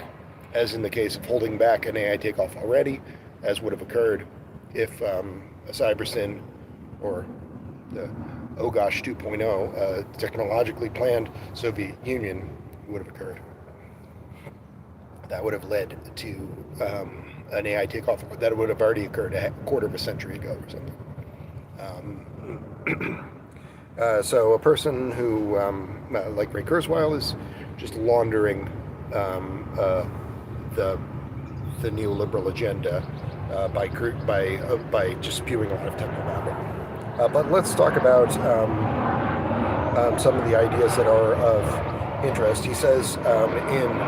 as in the case of holding back an AI takeoff already, as would have occurred if a cybersyn or the oh gosh 2.0 technologically planned Soviet Union would have occurred. That would have led to an AI takeoff that would have already occurred a quarter of a century ago or something. So a person who, like Ray Kurzweil, is just laundering the neoliberal agenda by just spewing a lot of techno babble. But let's talk about some of the ideas that are of interest. He says in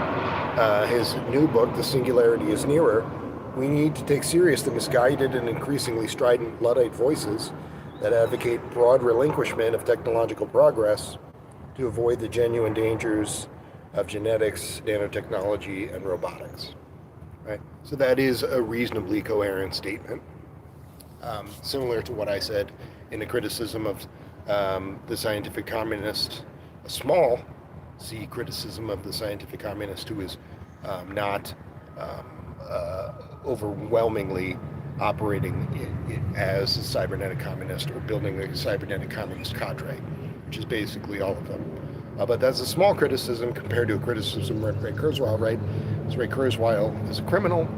his new book, The Singularity is Nearer, we need to take serious the misguided and increasingly strident Luddite voices that advocate broad relinquishment of technological progress to avoid the genuine dangers of genetics, nanotechnology, and robotics. Right? So that is a reasonably coherent statement, similar to what I said in the criticism of the scientific communist, a small C criticism of the scientific communist who is not overwhelmingly operating as a cybernetic communist or building a cybernetic communist cadre, which is basically all of them. But that's a small criticism compared to a criticism of Ray Kurzweil, right? Because Ray Kurzweil is a criminal.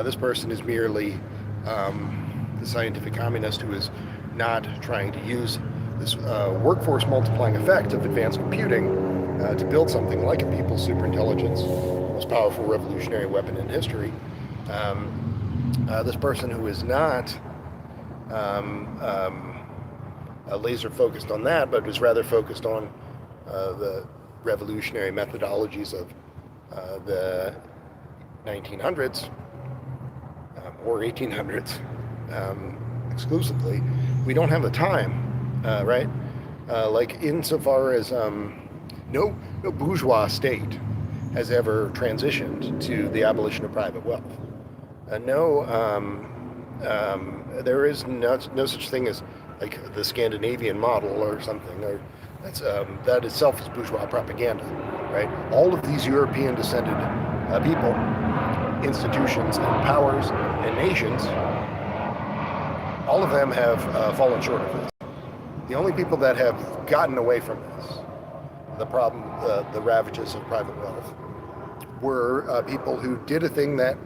This person is merely the scientific communist who is not trying to use this workforce multiplying effect of advanced computing to build something like a people's superintelligence, the most powerful revolutionary weapon in history. This person who is not laser focused on that, but is rather focused on the revolutionary methodologies of the 1900s or 1800s exclusively. We don't have the time, right? Like insofar as no bourgeois state has ever transitioned to the abolition of private wealth. There is no such thing as like the Scandinavian model or something, or that itself is bourgeois propaganda, right? All of these European descended people, institutions and powers and nations, all of them have fallen short of this. The only people that have gotten away from this, the ravages of private wealth, were people who did a thing that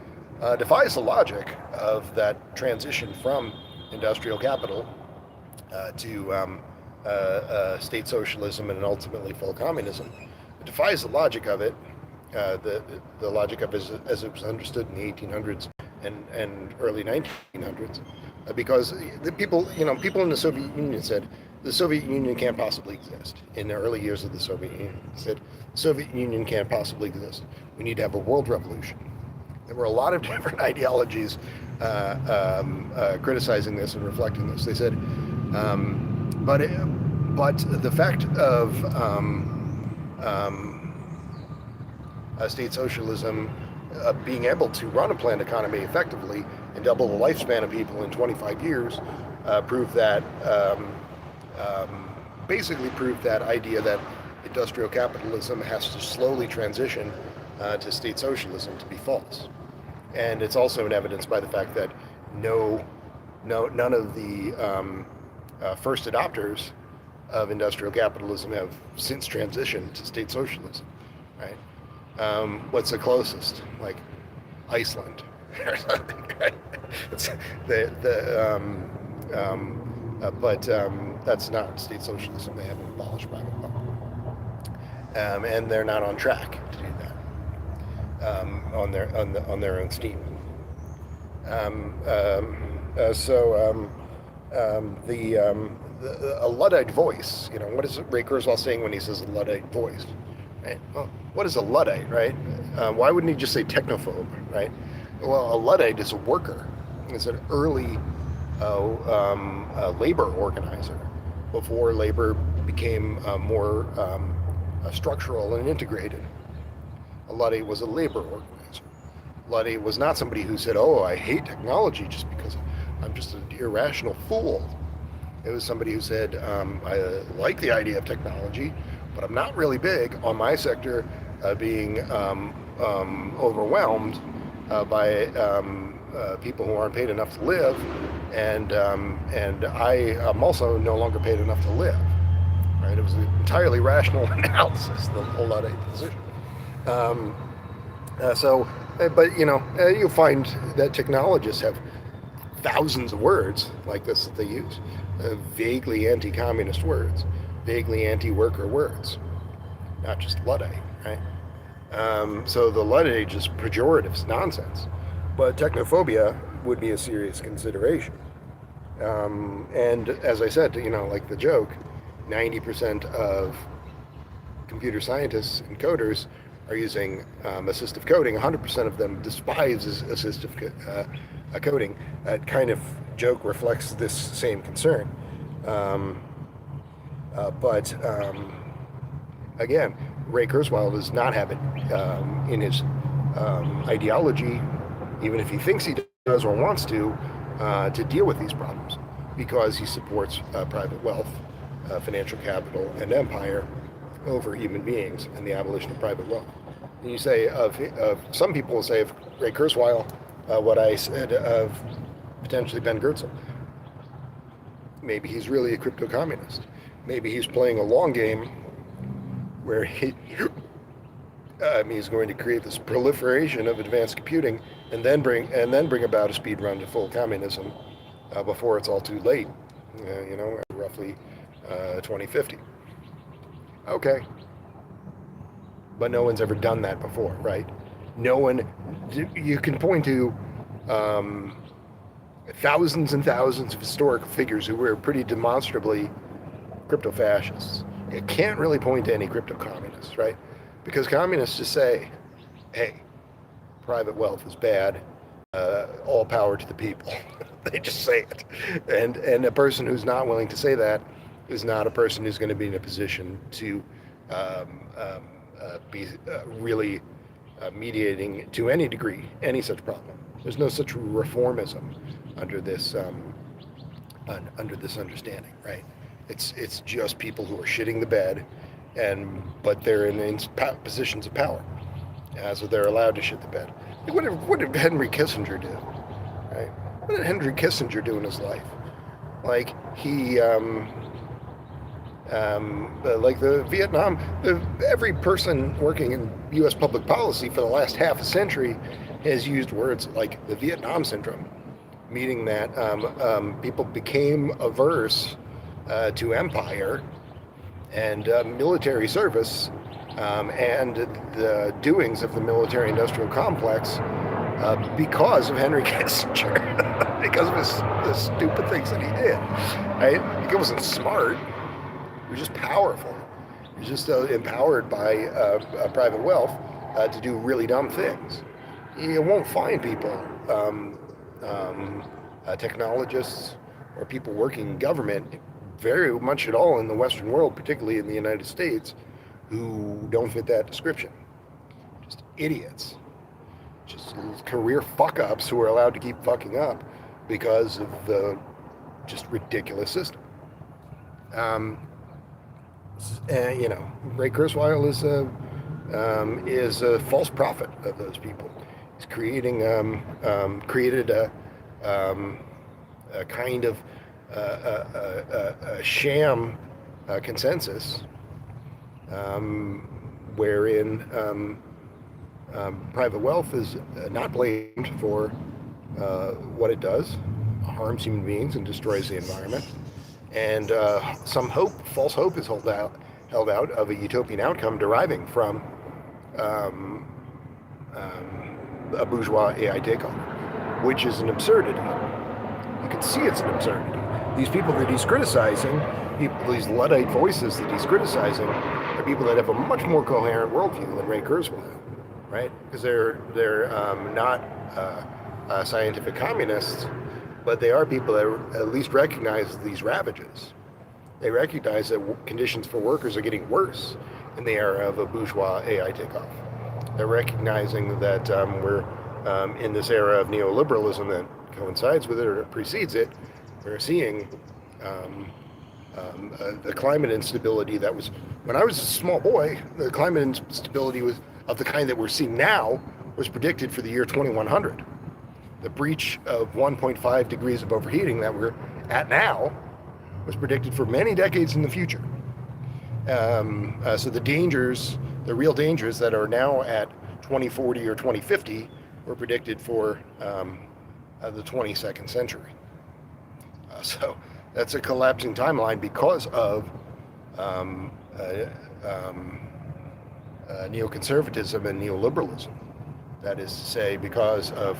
defies the logic of that transition from industrial capital to state socialism and ultimately full communism. It defies the logic of it, the logic of it as it was understood in the 1800s and early 1900s, because the people in the Soviet Union said the Soviet Union can't possibly exist. In the early years of the Soviet Union, said the Soviet Union can't possibly exist. We need to have a world revolution. There were a lot of different ideologies criticizing this and reflecting this. They said, but the fact of state socialism being able to run a planned economy effectively and double the lifespan of people in 25 years basically proved that idea that industrial capitalism has to slowly transition to state socialism to be false. And it's also evidenced by the fact that none of the first adopters of industrial capitalism have since transitioned to state socialism, right? What's the closest? Like Iceland or something, right? But that's not state socialism. They haven't abolished private wealth, and they're not on track to do that on their own steam. A Luddite voice. What is Ray Kurzweil saying when he says a Luddite voice? Right? Well, what is a Luddite, right? Why wouldn't he just say technophobe, right? Well, a Luddite is a worker. It's an early labor organizer before labor became more structural and integrated. A Luddite was a labor organizer. Luddite was not somebody who said, "Oh, I hate technology just because I'm just an irrational fool." It was somebody who said, "I like the idea of technology, but I'm not really big on my sector being overwhelmed by people who aren't paid enough to live, and I am also no longer paid enough to live." Right? It was an entirely rational analysis, the whole Luddite position. Um, but you'll find that technologists have thousands of words like this that they use, vaguely anti-communist words, vaguely anti-worker words, not just Luddite, right? So the Luddite is pejorative, it's nonsense. But technophobia would be a serious consideration. And as I said, like the joke, 90% of computer scientists and coders are using assistive coding. 100% of them despise assistive coding. That kind of joke reflects this same concern. But again, Ray Kurzweil does not have it in his ideology, even if he thinks he does or wants to deal with these problems, because he supports private wealth, financial capital, and empire over human beings and the abolition of private wealth. And you say of some people will say of Ray Kurzweil what I said of potentially Ben Goertzel. Maybe he's really a crypto communist. Maybe he's playing a long game where he's going to create this proliferation of advanced computing and then bring about a speed run to full communism before it's all too late. Roughly 2050. Okay. But no one's ever done that before, right? No one, you can point to thousands and thousands of historic figures who were pretty demonstrably crypto-fascists. You can't really point to any crypto-communists, right? Because communists just say, hey, private wealth is bad, all power to the people. They just say it. And a person who's not willing to say that is not a person who's going to be in a position to be really mediating to any degree any such problem. There's no such reformism under this understanding, right? It's just people who are shitting the bed, but they're in positions of power, so they're allowed to shit the bed. What did Henry Kissinger do? Right? What did Henry Kissinger do in his life? Like he. Like the Vietnam, every person working in U.S. public policy for the last half a century has used words like the Vietnam syndrome, meaning that people became averse to empire and military service and the doings of the military-industrial complex because of Henry Kissinger, because of the stupid things that he did. Right? He wasn't smart. He was just powerful. He was just empowered by private wealth to do really dumb things. You won't find people, technologists or people working in government, very much at all in the Western world, particularly in the United States, who don't fit that description. Just idiots. Just career fuck-ups who are allowed to keep fucking up because of the just ridiculous system. Ray Kurzweil is a false prophet of those people. He's created a kind of a sham consensus wherein private wealth is not blamed for what it does, harms human beings and destroys the environment. And some false hope is held out of a utopian outcome deriving from a bourgeois AI takeover, which is an absurdity. You can see it's an absurdity. These people that he's criticizing, these Luddite voices that he's criticizing, are people that have a much more coherent worldview than Ray Kurzweil, right? Because they're not scientific communists, but they are people that at least recognize these ravages. They recognize that conditions for workers are getting worse in the era of a bourgeois AI takeoff. They're recognizing that we're in this era of neoliberalism that coincides with it or precedes it, we're seeing the climate instability that was, when I was a small boy, the climate instability was of the kind that we're seeing now was predicted for the year 2100. The breach of 1.5 degrees of overheating that we're at now was predicted for many decades in the future. So the dangers, the real dangers that are now at 2040 or 2050 were predicted for the 22nd century. So that's a collapsing timeline because of neoconservatism and neoliberalism. That is to say, because of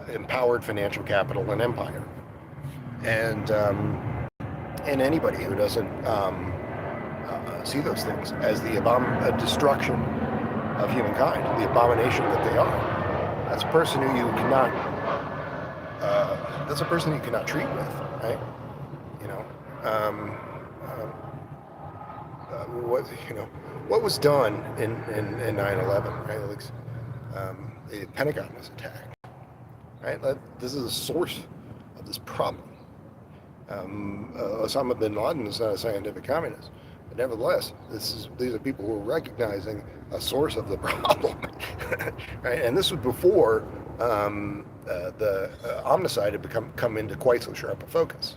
empowered financial capital and empire. And anybody who doesn't see those things as the destruction of humankind, the abomination that they are, that's a person who you cannot. That's a person you cannot treat with, right? You know, what was done in 9/11, right? Like, the Pentagon was attacked, right? This is the source of this problem. Osama bin Laden is not a scientific communist, but nevertheless, these are people who are recognizing a source of the problem, right? And this was before the omnicide had come into quite so sharp a focus.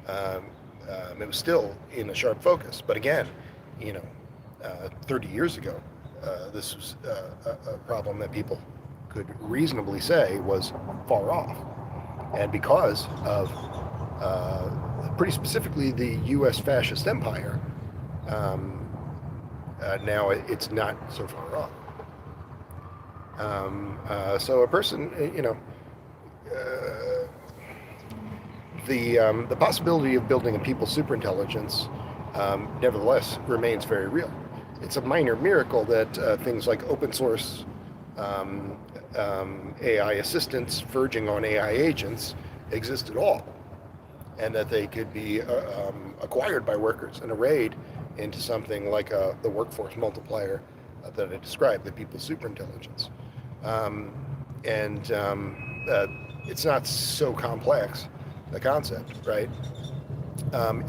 It was still in a sharp focus, but again, 30 years ago, this was a problem that people could reasonably say was far off, and because of pretty specifically the U.S. fascist empire, now it's not so far off. So a person, the possibility of building a people superintelligence, nevertheless, remains very real. It's a minor miracle that things like open source AI assistants verging on AI agents exist at all, and that they could be acquired by workers and arrayed into something like the workforce multiplier that I described, the people superintelligence. It's not so complex, the concept, right?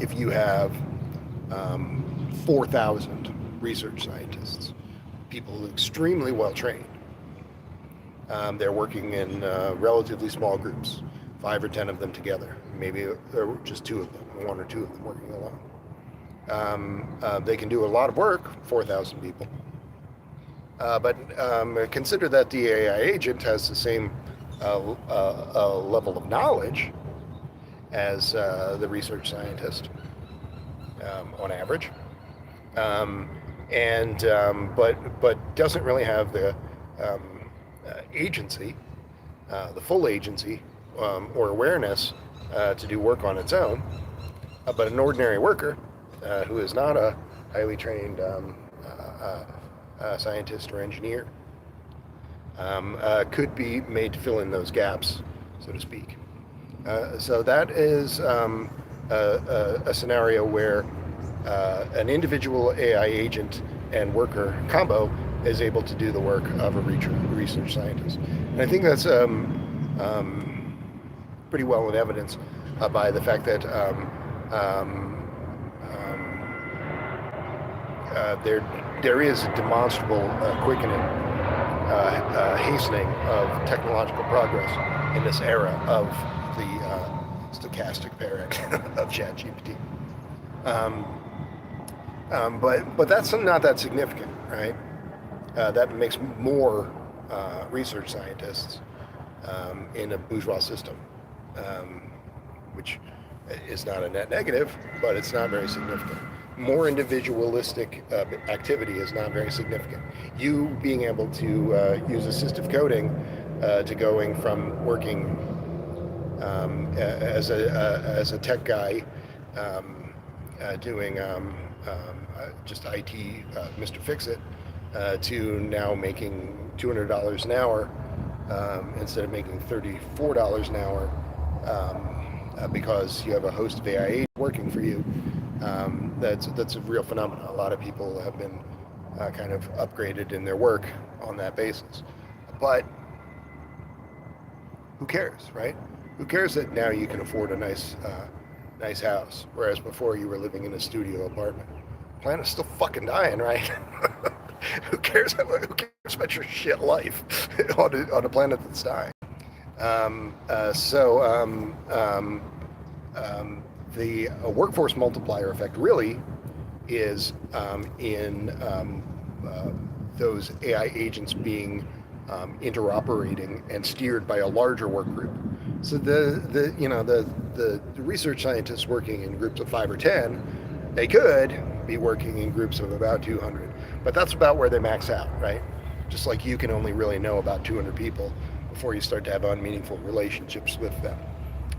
If you have 4,000 research scientists, people extremely well trained, they're working in relatively small groups, 5 or 10 of them together. Maybe there were just 2 of them, 1 or 2 of them working alone. They can do a lot of work, 4,000 people. But consider that the AI agent has the same level of knowledge as the research scientist on average, but doesn't really have the agency, the full agency or awareness to do work on its own. But an ordinary worker who is not a highly trained scientist or engineer could be made to fill in those gaps, so to speak. So that is a scenario where an individual AI agent and worker combo is able to do the work of a research scientist. And I think that's pretty well in evidence by the fact that there is a demonstrable quickening, hastening of technological progress in this era of the stochastic paradigm of ChatGPT. But that's not that significant, right? That makes more research scientists in a bourgeois system, which is not a net negative, but it's not very significant. More individualistic activity is not very significant. You being able to use assistive coding to going from working as a tech guy, doing just IT, Mr. Fix-It, to now making $200 an hour instead of making $34 an hour because you have a host of AI working for you. That's a real phenomenon. A lot of people have been kind of upgraded in their work on that basis. But who cares, right? Who cares that now you can afford a nice house, whereas before you were living in a studio apartment? The planet's still fucking dying, right? Who cares? Who cares about your shit life on a planet that's dying? Um, uh, so um, um, the workforce multiplier effect really is in those AI agents being interoperating and steered by a larger work group. So the research scientists working in groups of 5 or 10, they could be working in groups of about 200, but that's about where they max out, right? Just like you can only really know about 200 people before you start to have unmeaningful relationships with them.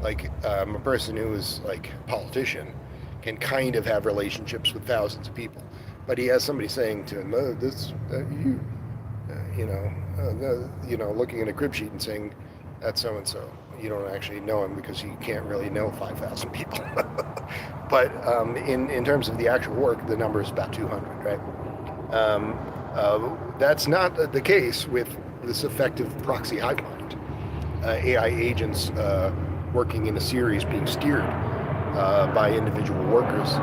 Like a person who is like a politician can kind of have relationships with thousands of people, but he has somebody saying to him, looking at a crib sheet and saying, that's so and so. You don't actually know him because you can't really know 5,000 people. But in terms of the actual work, the number is about 200, right? That's not the case with this effective proxy hive mind. AI agents working in a series being steered by individual workers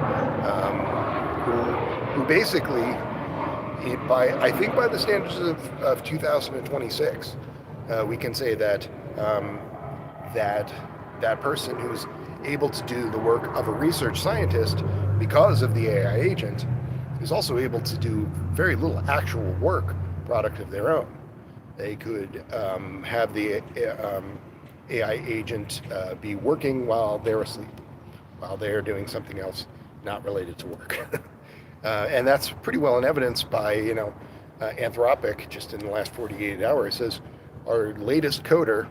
who basically, I think by the standards of 2026, we can say that that person who's able to do the work of a research scientist because of the AI agent is also able to do very little actual work product of their own. They could have the AI agent be working while they're asleep, while they're doing something else not related to work. And that's pretty well in evidence by, Anthropic, just in the last 48 hours, says our latest coder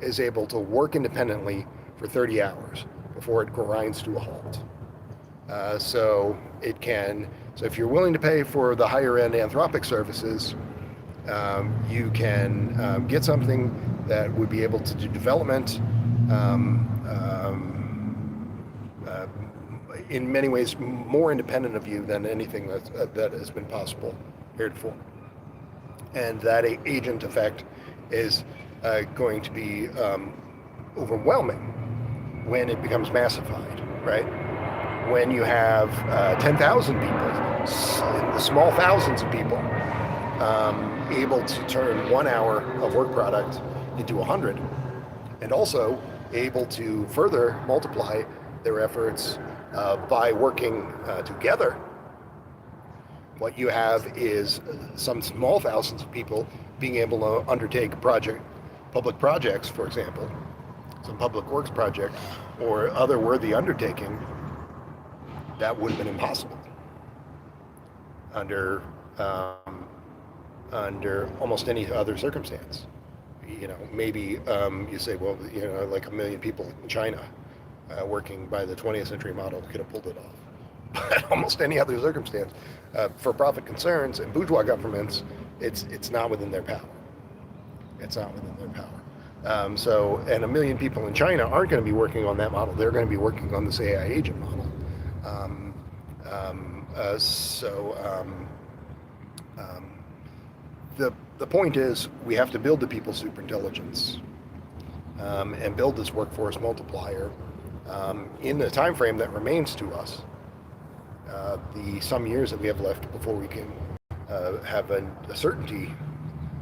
is able to work independently for 30 hours before it grinds to a halt. So if you're willing to pay for the higher end Anthropic services, you can get something that would be able to do development in many ways more independent of you than anything that has been possible heretofore. And that agent effect is going to be overwhelming when it becomes massified, right? When you have 10,000 people, the small thousands of people, able to turn 1 hour of work product into 100, and also able to further multiply their efforts by working together. What you have is some small thousands of people being able to undertake public projects, for example, some public works project or other worthy undertaking that would have been impossible under almost any other circumstance. Maybe you say, well, like 1 million people in China working by the 20th century model could have pulled it off. But almost any other circumstance, for profit concerns and bourgeois governments, it's not within their power. It's not within their power. And 1 million people in China aren't going to be working on that model. They're going to be working on this AI agent model. The point is, we have to build the people's superintelligence and build this workforce multiplier in the time frame that remains to us. The some years that we have left before we can have a certainty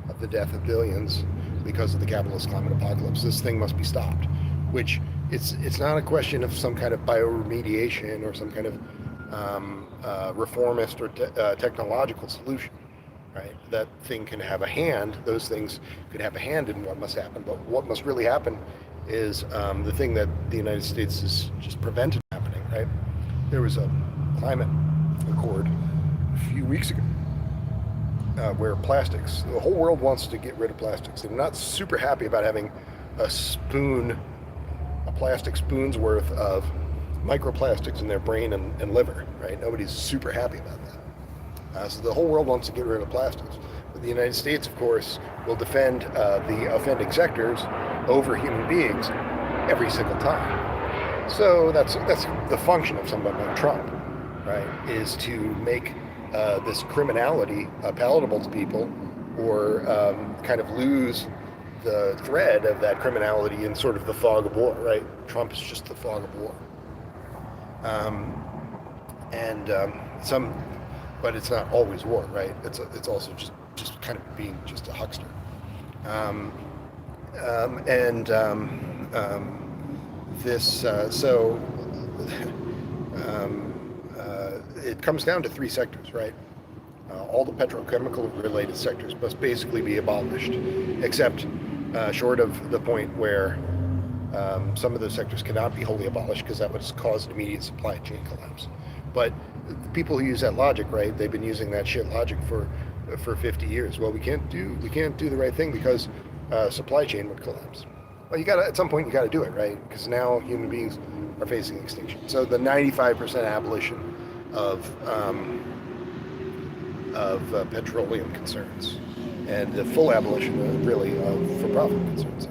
of the death of billions because of the capitalist climate apocalypse. This thing must be stopped, which it's not a question of some kind of bioremediation or some kind of reformist or technological solution, right? That thing can have a hand, those things could have a hand in what must happen, but what must really happen is the thing that the United States has just prevented happening, right? There was a climate accord a few weeks ago where plastics, the whole world wants to get rid of plastics. They're not super happy about having a plastic spoon's worth of microplastics in their brain and liver, right? Nobody's super happy about that. So the whole world wants to get rid of plastics. But the United States, of course, will defend the offending sectors over human beings every single time. So that's the function of somebody like Trump, right? Is to make this criminality palatable to people, or kind of lose the thread of that criminality in sort of the fog of war, right? Trump is just the fog of war. And some, but it's not always war, right? It's also just kind of being just a huckster. This it comes down to three sectors, right? All the petrochemical related sectors must basically be abolished, except short of the point where some of those sectors cannot be wholly abolished because that would cause an immediate supply chain collapse. But people who use that logic, right? They've been using that shit logic for 50 years. Well, we can't do the right thing because supply chain would collapse. Well, at some point you gotta do it, right? Because now human beings are facing extinction. So the 95% abolition of petroleum concerns and the full abolition really of for-profit concerns.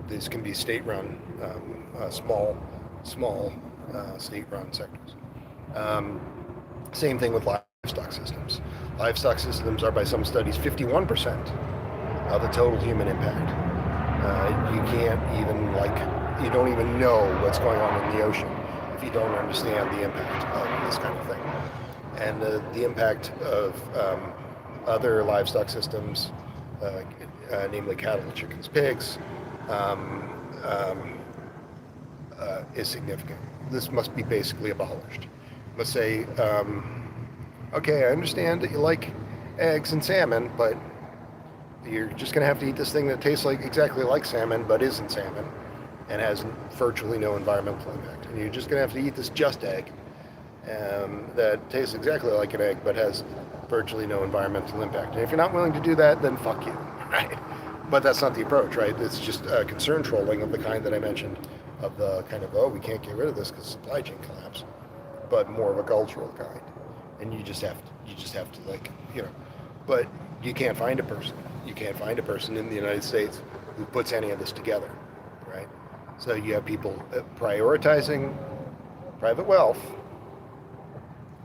These can be state-run, small state-run sectors. Same thing with livestock systems. Livestock systems are, by some studies, 51% of the total human impact. You can't even, you don't even know what's going on in the ocean if you don't understand the impact of this kind of thing. And the impact of other livestock systems, namely cattle, chickens, pigs, is significant. This must be basically abolished. Let's say, okay, I understand that you like eggs and salmon, but you're just going to have to eat this thing that tastes exactly like salmon, but isn't salmon, and has virtually no environmental impact. And you're just going to have to eat this just egg that tastes exactly like an egg, but has virtually no environmental impact. And if you're not willing to do that, then fuck you, right? But that's not the approach, right? It's just concern trolling of the kind that I mentioned, of the kind of, oh, we can't get rid of this because supply chain collapse, but more of a cultural kind. And you just have to but you can't find a person. You can't find a person in the United States who puts any of this together, right? So you have people prioritizing private wealth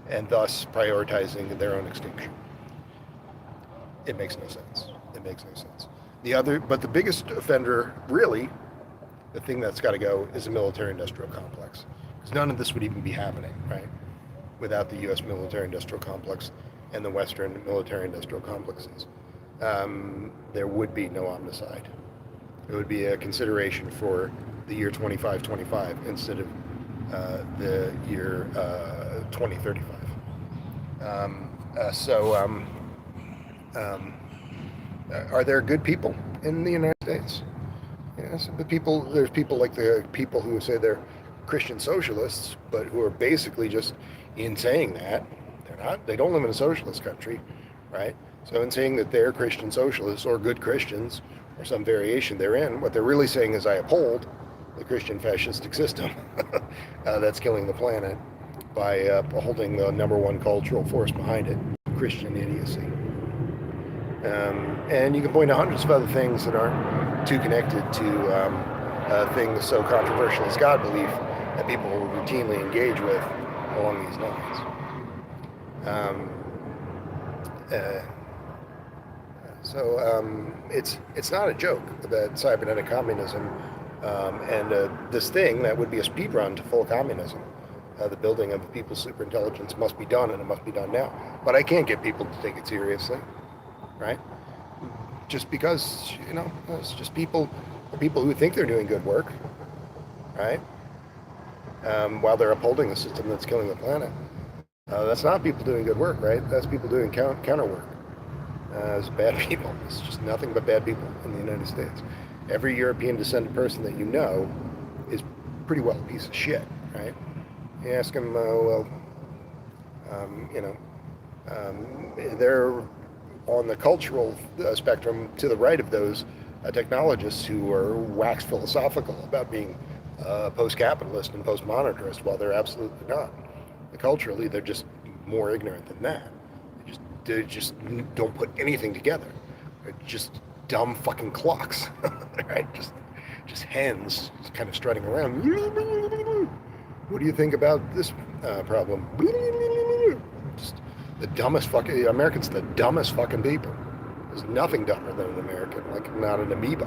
and thus prioritizing their own extinction. It makes no sense. It makes no sense. But the biggest offender, really, the thing that's got to go, is the military-industrial complex. Because none of this would even be happening, right, without the U.S. military-industrial complex and the Western military-industrial complexes. There would be no omnicide. It would be a consideration for the year 2525 instead of the year 2035. Are there good people in the United States? Yes, there's people like the people who say they're Christian socialists, but who are basically just, in saying that, they don't live in a socialist country, right? So in saying that they're Christian socialists or good Christians or some variation therein, what they're really saying is I uphold the Christian fascistic system that's killing the planet by upholding the number one cultural force behind it, Christian idiocy. And you can point to hundreds of other things that aren't too connected to things so controversial as God belief that people routinely engage with along these lines. It's not a joke that cybernetic communism and this thing that would be a speed run to full communism, the building of people's superintelligence, must be done, and it must be done now. But I can't get people to take it seriously, right? Just because, it's just people who think they're doing good work, right? While they're upholding the system that's killing the planet. That's not people doing good work, right? That's people doing counter work. It's bad people. It's just nothing but bad people in the United States. Every European descended person that you know is pretty well a piece of shit, right? You ask them, they're on the cultural spectrum to the right of those technologists who are wax philosophical about being post-capitalist and post-monetarist, while they're absolutely not. Culturally, they're just more ignorant than that. They just don't put anything together. They're just dumb fucking clocks, right? Just hens kind of strutting around. What do you think about this problem? Just the dumbest fucking Americans, the dumbest fucking people, There's nothing dumber than an American, like not an amoeba.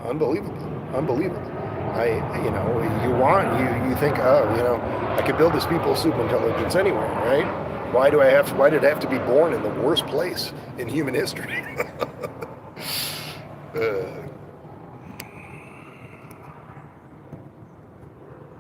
Unbelievable. You think, oh, I could build this people's superintelligence anywhere, right? Why did I have to be born in the worst place in human history?